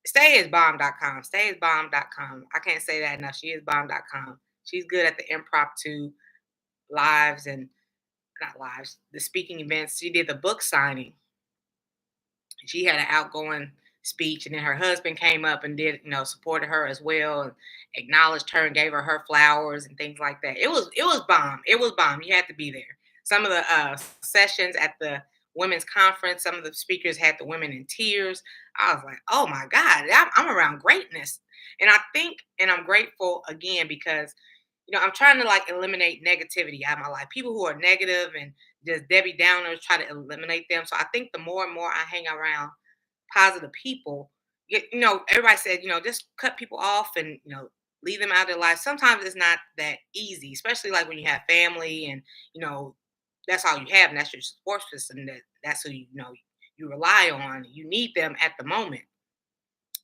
Stayisbomb.com. Stayisbomb.com. I can't say that enough. She is bomb.com. She's good at the impromptu lives and not lives, the speaking events. She did the book signing. She had an outgoing speech, and then her husband came up and did, supported her as well, and acknowledged her and gave her flowers and things like that. It was bomb. It was bomb. You had to be there. Some of the sessions at the women's conference, some of the speakers had the women in tears. I was like, oh my God, I'm around greatness. And I think, and I'm grateful again because I'm trying to like eliminate negativity out of my life. People who are negative and just Debbie Downers, try to eliminate them. So I think the more and more I hang around positive people, everybody said, just cut people off and, leave them out of their life. Sometimes it's not that easy, especially like when you have family and, that's all you have and that's your support system. That's who you rely on. You need them at the moment.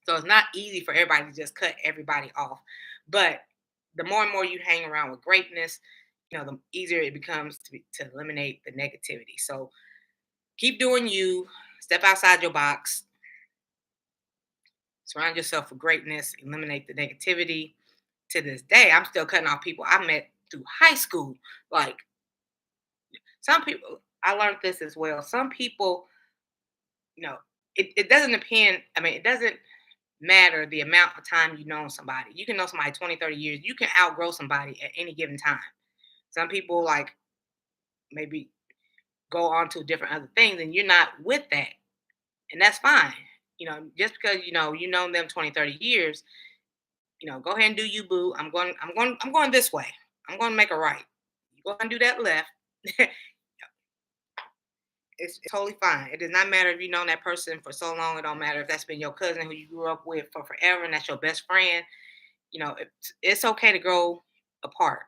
So it's not easy for everybody to just cut everybody off. But the more and more you hang around with greatness, the easier it becomes to eliminate the negativity. So keep doing you, step outside your box, surround yourself with greatness, eliminate the negativity. To this day, I'm still cutting off people I met through high school. Like some people, I learned this as well. Some people, you know, it doesn't depend. I mean, it doesn't matter the amount of time you know somebody. You can know somebody 20, 30 years. You can outgrow somebody at any given time. Some people like maybe go on to different other things and you're not with that. And that's fine. Just because you know them 20, 30 years, go ahead and do you, boo. I'm going this way. I'm going to make a right. You go and do that left. It's totally fine. It does not matter if you've known that person for so long. It don't matter if that's been your cousin who you grew up with for forever and that's your best friend. It's okay to grow apart.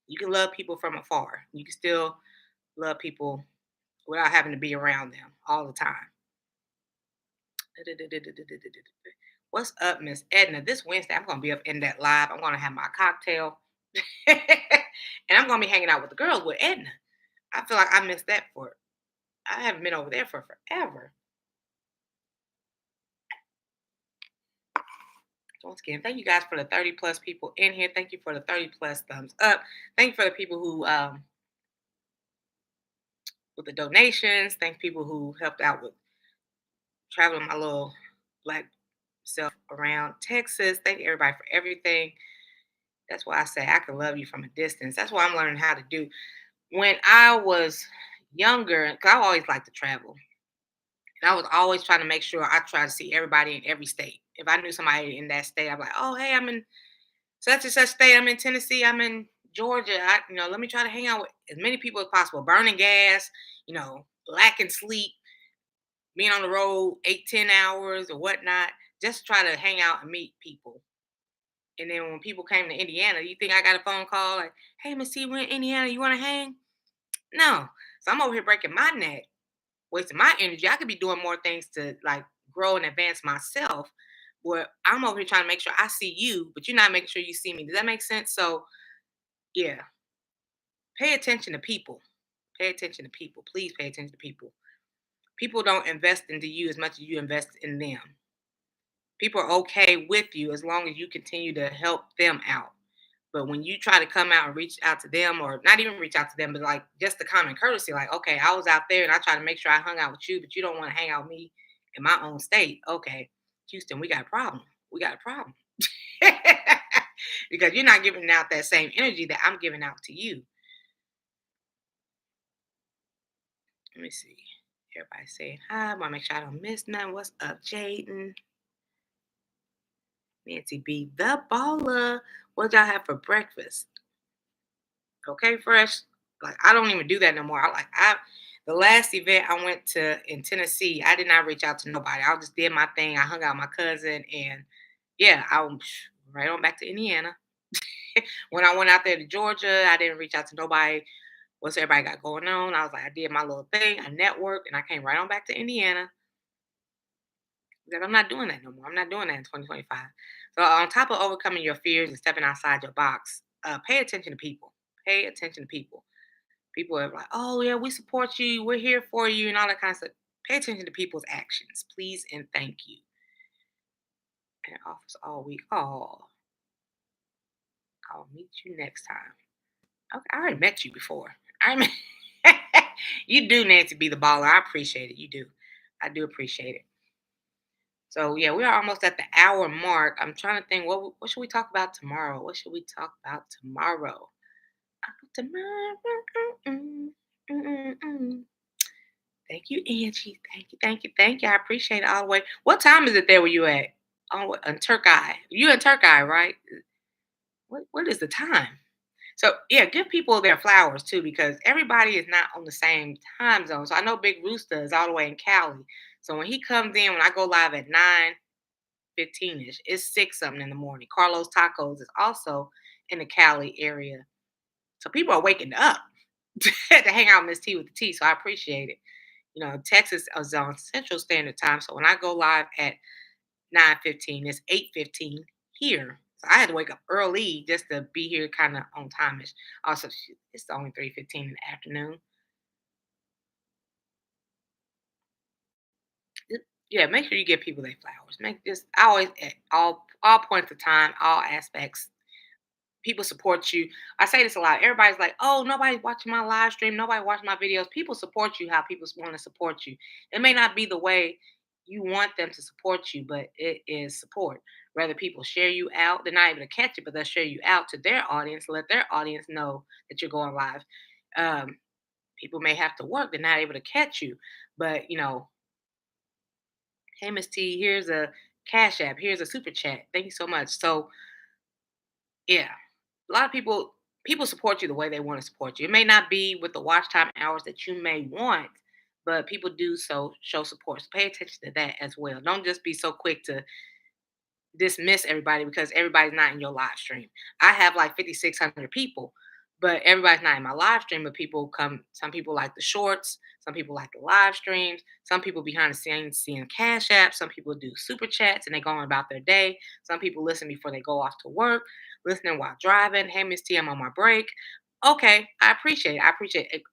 You can love people from afar. You can still love people without having to be around them all the time. What's up, Miss Edna? This Wednesday, I'm gonna be up in that live. I'm gonna have my cocktail, and I'm gonna be hanging out with the girls with Edna. I feel like I missed that for. I haven't been over there for forever. So once again, thank you guys for the 30 plus people in here. Thank you for the 30 plus thumbs up. Thank you for the people who with the donations. Thank people who helped out with traveling my little black self around Texas. Thank everybody for everything. That's why I say I can love you from a distance. That's what I'm learning how to do. When I was younger, because I always liked to travel, and I was always trying to make sure I try to see everybody in every state. If I knew somebody in that state, I'm like, oh, hey, I'm in such and such state. I'm in Tennessee. I'm in Georgia. Let me try to hang out with as many people as possible. Burning gas, lacking sleep, being on the road 8, 10 hours or whatnot, just to try to hang out and meet people. And then when people came to Indiana, you think I got a phone call like, "Hey, Miss T, we're in Indiana. You want to hang?" No. So I'm over here breaking my neck, wasting my energy. I could be doing more things to like grow and advance myself. Where I'm over here trying to make sure I see you, but you're not making sure you see me. Does that make sense? So yeah, pay attention to people. Pay attention to people. Please pay attention to people. People don't invest into you as much as you invest in them. People are okay with you as long as you continue to help them out. But when you try to come out and reach out to them, or not even reach out to them, but like just the common courtesy, like, okay, I was out there and I try to make sure I hung out with you, but you don't want to hang out with me in my own state. Okay, Houston, we got a problem. We got a problem. Because you're not giving out that same energy that I'm giving out to you. Let me see. Everybody saying hi. I want to make sure I don't miss none. What's up, Jaden? Nancy B. The baller. What y'all have for breakfast? Okay, fresh. Like I don't even do that no more. I the last event I went to in Tennessee, I did not reach out to nobody. I just did my thing. I hung out with my cousin and yeah, I was right on back to Indiana. When I went out there to Georgia, I didn't reach out to nobody. What's everybody got going on? I was like, I did my little thing, I networked, and I came right on back to Indiana. Because I'm not doing that no more. I'm not doing that in 2025. So on top of overcoming your fears and stepping outside your box, pay attention to people. Pay attention to people. People are like, oh yeah, we support you, we're here for you, and all that kind of stuff. Pay attention to people's actions, please and thank you. And office all week. Oh, I'll meet you next time. Okay, I already met you before. I mean, you do, Nancy, be the baller. I appreciate it. You do. I do appreciate it. So yeah, we are almost at the hour mark. I'm trying to think what should we talk about tomorrow? What should we talk about tomorrow? Tomorrow. Mm, mm, mm, mm. Thank you, Angie. Thank you, thank you, thank you. I appreciate it all the way. What time is it there where you at? Oh, in Turkey. You in Turkey, right? What is the time? So yeah, give people their flowers too, because everybody is not on the same time zone. So I know Big Rooster is all the way in Cali. So when he comes in, when I go live at 9:15 ish, it's 6 something in the morning. Carlos Tacos is also in the Cali area. So people are waking up to hang out in this tea with the tea. So I appreciate it. Texas is on Central Standard Time. So when I go live at 9:15, it's 8:15 here. So I had to wake up early just to be here kind of on timeish. Also, it's only 3:15 in the afternoon. Yeah, make sure you give people their flowers. Make this I always at all points of time, all aspects. People support you. I say this a lot. Everybody's like, "Oh, nobody's watching my live stream. Nobody watching my videos." People support you how people want to support you. It may not be the way you want them to support you, but it is support. Whether people share you out, they're not able to catch it, but they'll share you out to their audience, let their audience know that you're going live. Um, People may have to work; they're not able to catch you, but hey, Miss T, here's a Cash App, here's a super chat. Thank you so much. So yeah, a lot of people support you the way they want to support you. It may not be with the watch time hours that you may want, but people do so show support. So pay attention to that as well. Don't just be so quick to dismiss everybody because everybody's not in your live stream. I have like 5,600 people, but everybody's not in my live stream. But people come. Some people like the shorts. Some people like the live streams. Some people behind the scenes seeing cash apps. Some people do super chats and they go on about their day. Some people listen before they go off to work, listening while driving. Hey, Miss T, I'm on my break. Okay, I appreciate it. I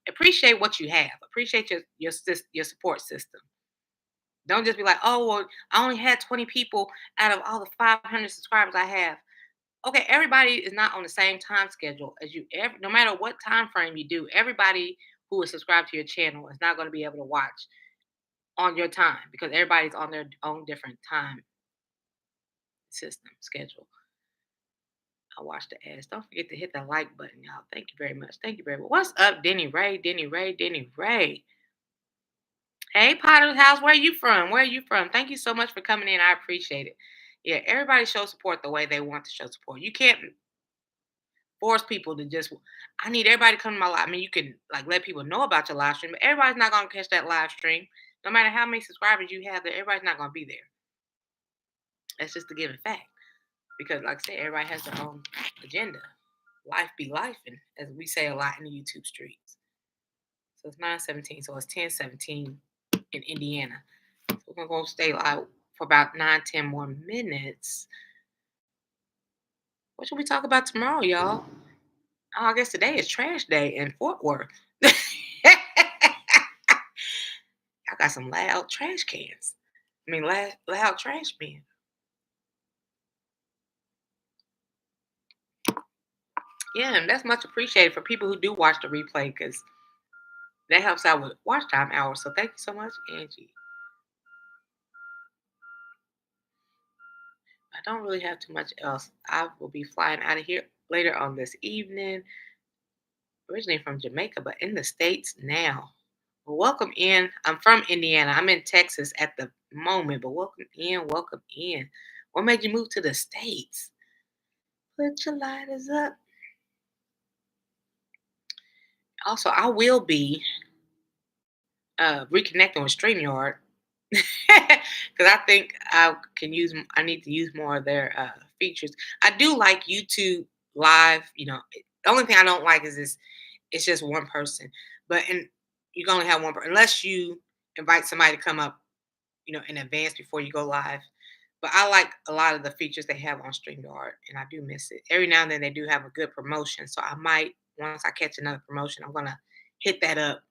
appreciate what you have. Appreciate your support system. Don't just be like, oh, well, I only had 20 people out of all the 500 subscribers I have. Okay, everybody is not on the same time schedule as you. No matter what time frame you do, everybody who is subscribed to your channel is not going to be able to watch on your time because everybody's on their own different time system schedule. I watch the ads. Don't forget to hit that like button, y'all. Thank you very much. Thank you very much. What's up, Denny Ray? Denny Ray. Denny Ray. Hey, Potter's House. Where you from? Where you from? Thank you so much for coming in. I appreciate it. Yeah, everybody show support the way they want to show support. You can't force people to just. I need everybody to come to my live. I mean, you can like let people know about your live stream, but everybody's not gonna catch that live stream. No matter how many subscribers you have, there everybody's not gonna be there. That's just a given fact. Because, like I said, everybody has their own agenda. Life be life, and as we say a lot in the YouTube streets. So it's 9:17, so it's 10:17 in Indiana. So we're gonna go stay live for about 9, 10 more minutes. What should we talk about tomorrow, y'all? Oh, I guess today is trash day in Fort Worth. I got some loud trash cans. I mean, loud trash men. Yeah, and that's much appreciated for people who do watch the replay because that helps out with watch time hours. So thank you so much, Angie. I don't really have too much else. I will be flying out of here later on this evening. Originally from Jamaica, but in the States now. Well, welcome in. I'm from Indiana. I'm in Texas at the moment, but welcome in. Welcome in. What made you move to the States? Put your lighters up. Also, I will be reconnecting with StreamYard because I think I need to use more of their features. I do like YouTube Live. The only thing I don't like is this. It's just one person, but you can only have one person unless you invite somebody to come up, in advance before you go live. But I like a lot of the features they have on StreamYard, and I do miss it. Every now and then they do have a good promotion, so I might once I catch another promotion, I'm gonna hit that up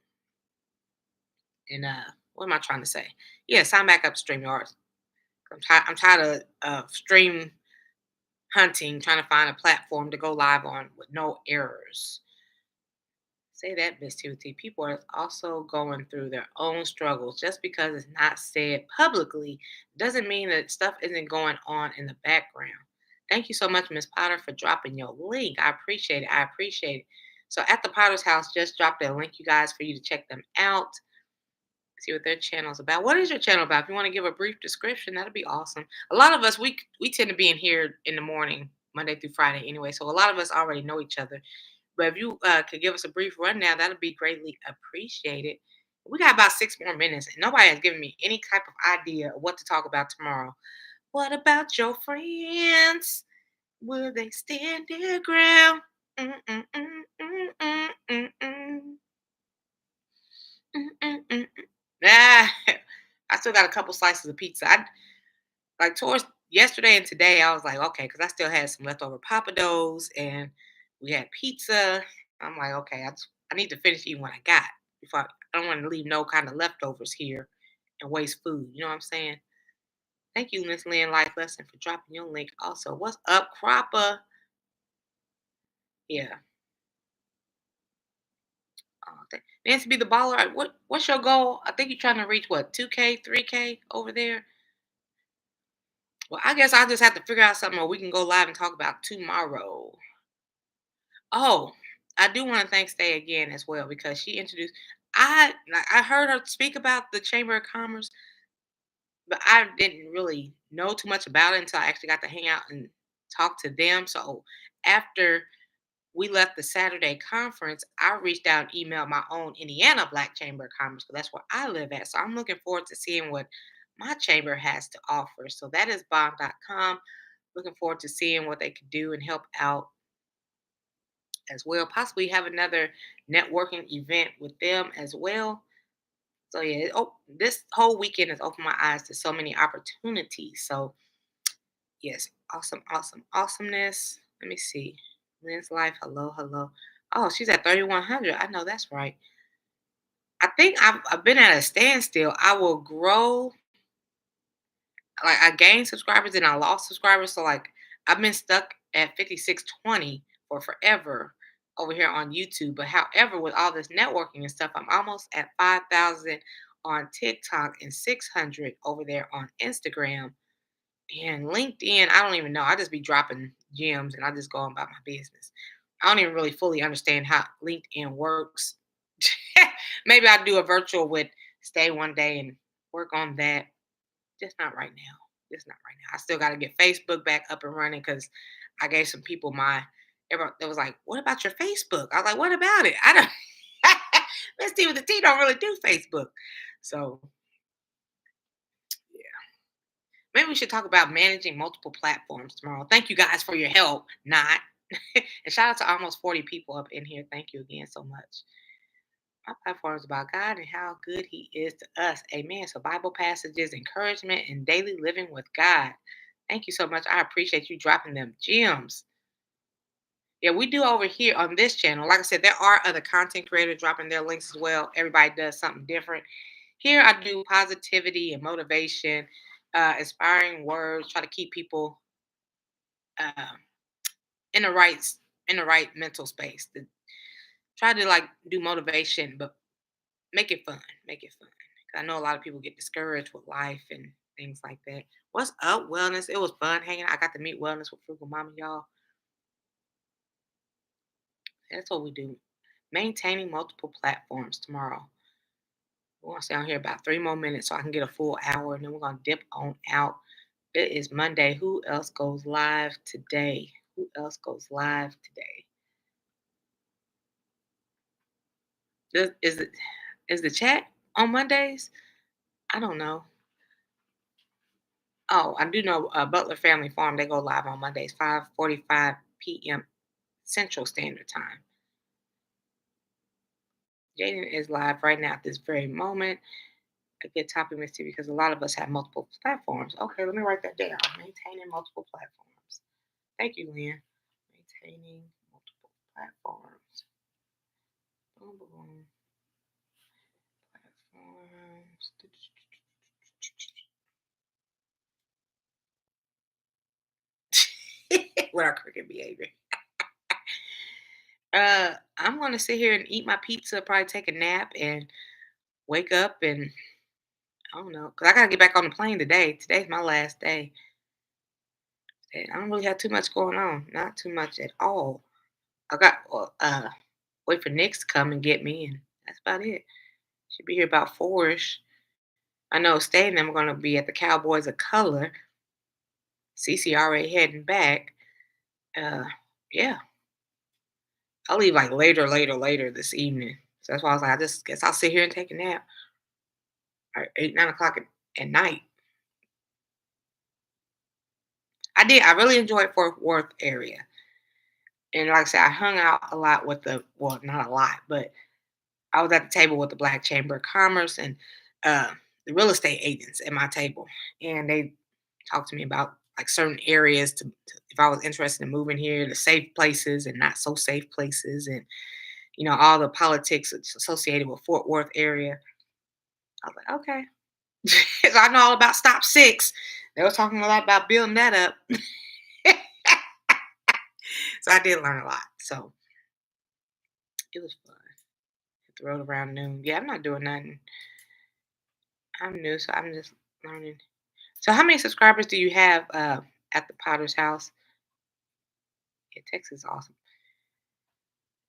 and what am I trying to say? Yeah, sign back up to StreamYard. I'm tired of stream hunting, trying to find a platform to go live on with no errors. Say that, Miss T. People are also going through their own struggles. Just because it's not said publicly doesn't mean that stuff isn't going on in the background. Thank you so much, Miss Potter, for dropping your link. I appreciate it. I appreciate it. So at the Potter's House, just dropped a link, you guys, for you to check them out. See what their channel's about. What is your channel about? If you want to give a brief description, that'd be awesome. A lot of us we tend to be in here in the morning, Monday through Friday, anyway. So a lot of us already know each other. But if you could give us a brief rundown, that'd be greatly appreciated. We got about 6 more minutes, and nobody has given me any type of idea of what to talk about tomorrow. What about your friends? Will they stand their ground? Mm, mm, mm, mm, mm, mm, mm. Mm, mm, mm, mm. Ah, I still got a couple slices of pizza. I like towards yesterday and today. I was like, okay, because I still had some leftover papados and we had pizza. I'm like, okay, I need to finish eating what I got before I don't want to leave no kind of leftovers here and waste food. You know what I'm saying? Thank you, Miss Lynn Life Lesson, for dropping your link. Also, what's up, Cropper? Yeah. Nancy be the baller. What's your goal? I think you're trying to reach what 2K, 3K over there. Well, I guess I'll just have to figure out something where we can go live and talk about tomorrow. Oh, I do want to thank Stay again as well because she introduced. I heard her speak about the Chamber of Commerce, but I didn't really know too much about it until I actually got to hang out and talk to them. So after we left the Saturday conference, I reached out and emailed my own Indiana Black Chamber of Commerce because that's where I live at. So I'm looking forward to seeing what my chamber has to offer. So that is bomb.com. Looking forward to seeing what they could do and help out as well. Possibly have another networking event with them as well. So yeah, this whole weekend has opened my eyes to so many opportunities. So yes, awesome, awesome, awesomeness. Let me see. Lynn's life. Hello, hello. Oh, she's at 3,100. I know that's right. I think I've been at a standstill. I will grow, like I gained subscribers and I lost subscribers. So like I've been stuck at 5620 for forever over here on YouTube. But however, with all this networking and stuff, I'm almost at 5,000 on TikTok and 600 over there on Instagram. And LinkedIn, I don't even know. I just be dropping gems and I just go on about my business. I don't even really fully understand how LinkedIn works. Maybe I'll do a virtual with Stay one day and work on that. Just not right now. Just not right now. I still got to get Facebook back up and running because I gave some people my. Everyone that was like, "What about your Facebook?" I was like, "What about it?" I don't. Miss T with the T don't really do Facebook, so yeah. Maybe we should talk about managing multiple platforms tomorrow. Thank you guys for your help. Not and shout out to almost 40 people up in here. Thank you again so much. My platform is about God and how good He is to us. Amen. So, Bible passages, encouragement, and daily living with God. Thank you so much. I appreciate you dropping them gems. Yeah, we do over here on this channel. Like I said, there are other content creators dropping their links as well. Everybody does something different. Here, I do positivity and motivation, inspiring words, try to keep people uh, in the right in the right mental space. Try to like do motivation, but make it fun. Make it fun. 'Cause I know a lot of people get discouraged with life and things like that. What's up, Wellness? It was fun hanging out. I got to meet Wellness with Frugal Mama, y'all. That's what we do. Maintaining multiple platforms tomorrow. We're gonna stay on here about 3 more minutes so I can get a full hour, and then we're gonna dip on out. It is Monday. Who else goes live today? Who else goes live today? Is it is the chat on Mondays? I don't know. Oh, I do know Butler Family Farm. They go live on Mondays, 5:45 p.m. Central Standard Time. Jaden is live right now at this very moment. A good topic, Misty, because a lot of us have multiple platforms. Okay, let me write that down. Maintaining multiple platforms. Thank you, Lynn. Maintaining multiple platforms. Boom, boom, boom. Platforms. With our cricket behavior. I'm gonna sit here and eat my pizza, probably take a nap, and wake up and I don't know, cause I gotta get back on the plane today. Today's my last day. And I don't really have too much going on. Not too much at all. I got wait for Nick's to come and get me, and that's about it. Should be here about 4ish. I know staying them. We're gonna be at the Cowboys of Color. Cece already heading back. Uh, yeah, I'll leave like later this evening. So that's why I was like, I just guess I'll sit here and take a nap. Or 8, 9 o'clock at night. I did. I really enjoyed Fort Worth area. And like I said, I hung out a lot with well, not a lot, but I was at the table with the Black Chamber of Commerce and uh, the real estate agents at my table. And they talked to me about like certain areas if I was interested in moving here, the safe places and not so safe places, and all the politics associated with Fort Worth area. I was like, okay. So I know all about Stop Six. They were talking a lot about building that up. So I did learn a lot. So it was fun. Hit the road around noon. Yeah, I'm not doing nothing. I'm new, so I'm just learning. So how many subscribers do you have at the Potter's house? Yeah, Texas is awesome.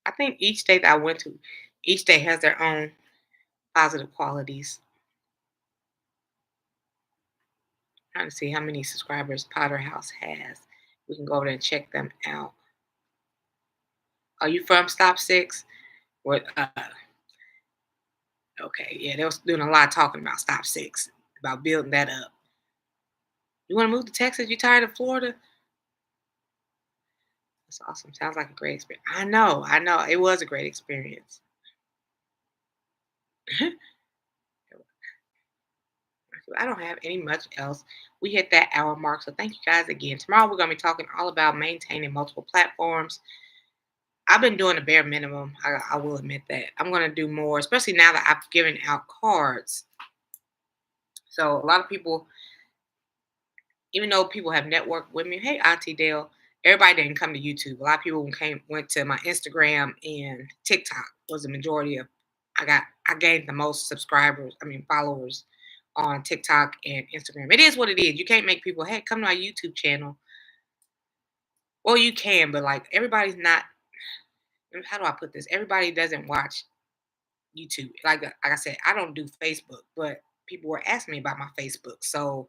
I think each state that I went to, each state has their own positive qualities. Trying to see how many subscribers Potter House has. We can go over there and check them out. Are you from Stop Six? What? Okay, yeah, they was doing a lot of talking about Stop Six, about building that up. You want to move to Texas? You tired of Florida? That's awesome. Sounds like a great experience. I know. It was a great experience. I don't have any much else. We hit that hour mark. So thank you guys again. Tomorrow we're gonna be talking all about maintaining multiple platforms. I've been doing the bare minimum. I will admit that. I'm gonna do more, especially now that I've given out cards. So a lot of people, even though people have networked with me, hey Auntie Dale, everybody didn't come to YouTube. A lot of people went to my Instagram and TikTok was the majority of I gained the most subscribers, I mean followers on TikTok and Instagram. It is what it is. You can't make people, hey, come to my YouTube channel. Well, you can, but like everybody's not, how do I put this? Everybody doesn't watch YouTube. Like I said, I don't do Facebook, but people were asking me about my Facebook. So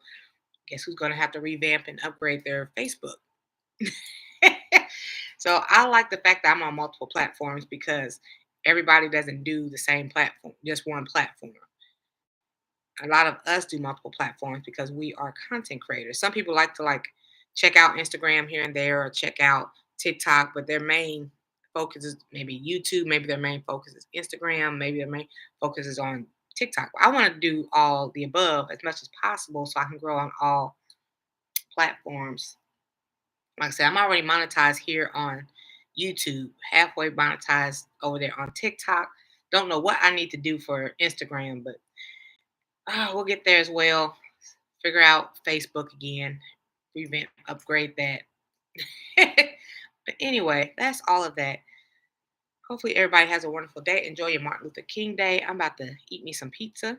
guess who's gonna have to revamp and upgrade their Facebook? So I like the fact that I'm on multiple platforms because everybody doesn't do the same platform, just one platform. A lot of us do multiple platforms because we are content creators. Some people like to like check out Instagram here and there or check out TikTok, but their main focus is maybe YouTube, maybe their main focus is Instagram, maybe their main focus is on TikTok. I want to do all the above as much as possible so I can grow on all platforms. Like I said, I'm already monetized here on YouTube, halfway monetized over there on TikTok. Don't know what I need to do for Instagram, but we'll get there as well. Figure out Facebook again, revamp, upgrade that. But anyway, that's all of that. Hopefully, everybody has a wonderful day. Enjoy your Martin Luther King Day. I'm about to eat me some pizza,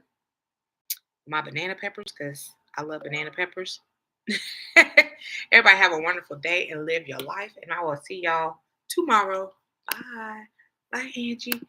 my banana peppers, because I love banana peppers. Everybody have a wonderful day and live your life. And I will see y'all tomorrow. Bye. Bye, Angie.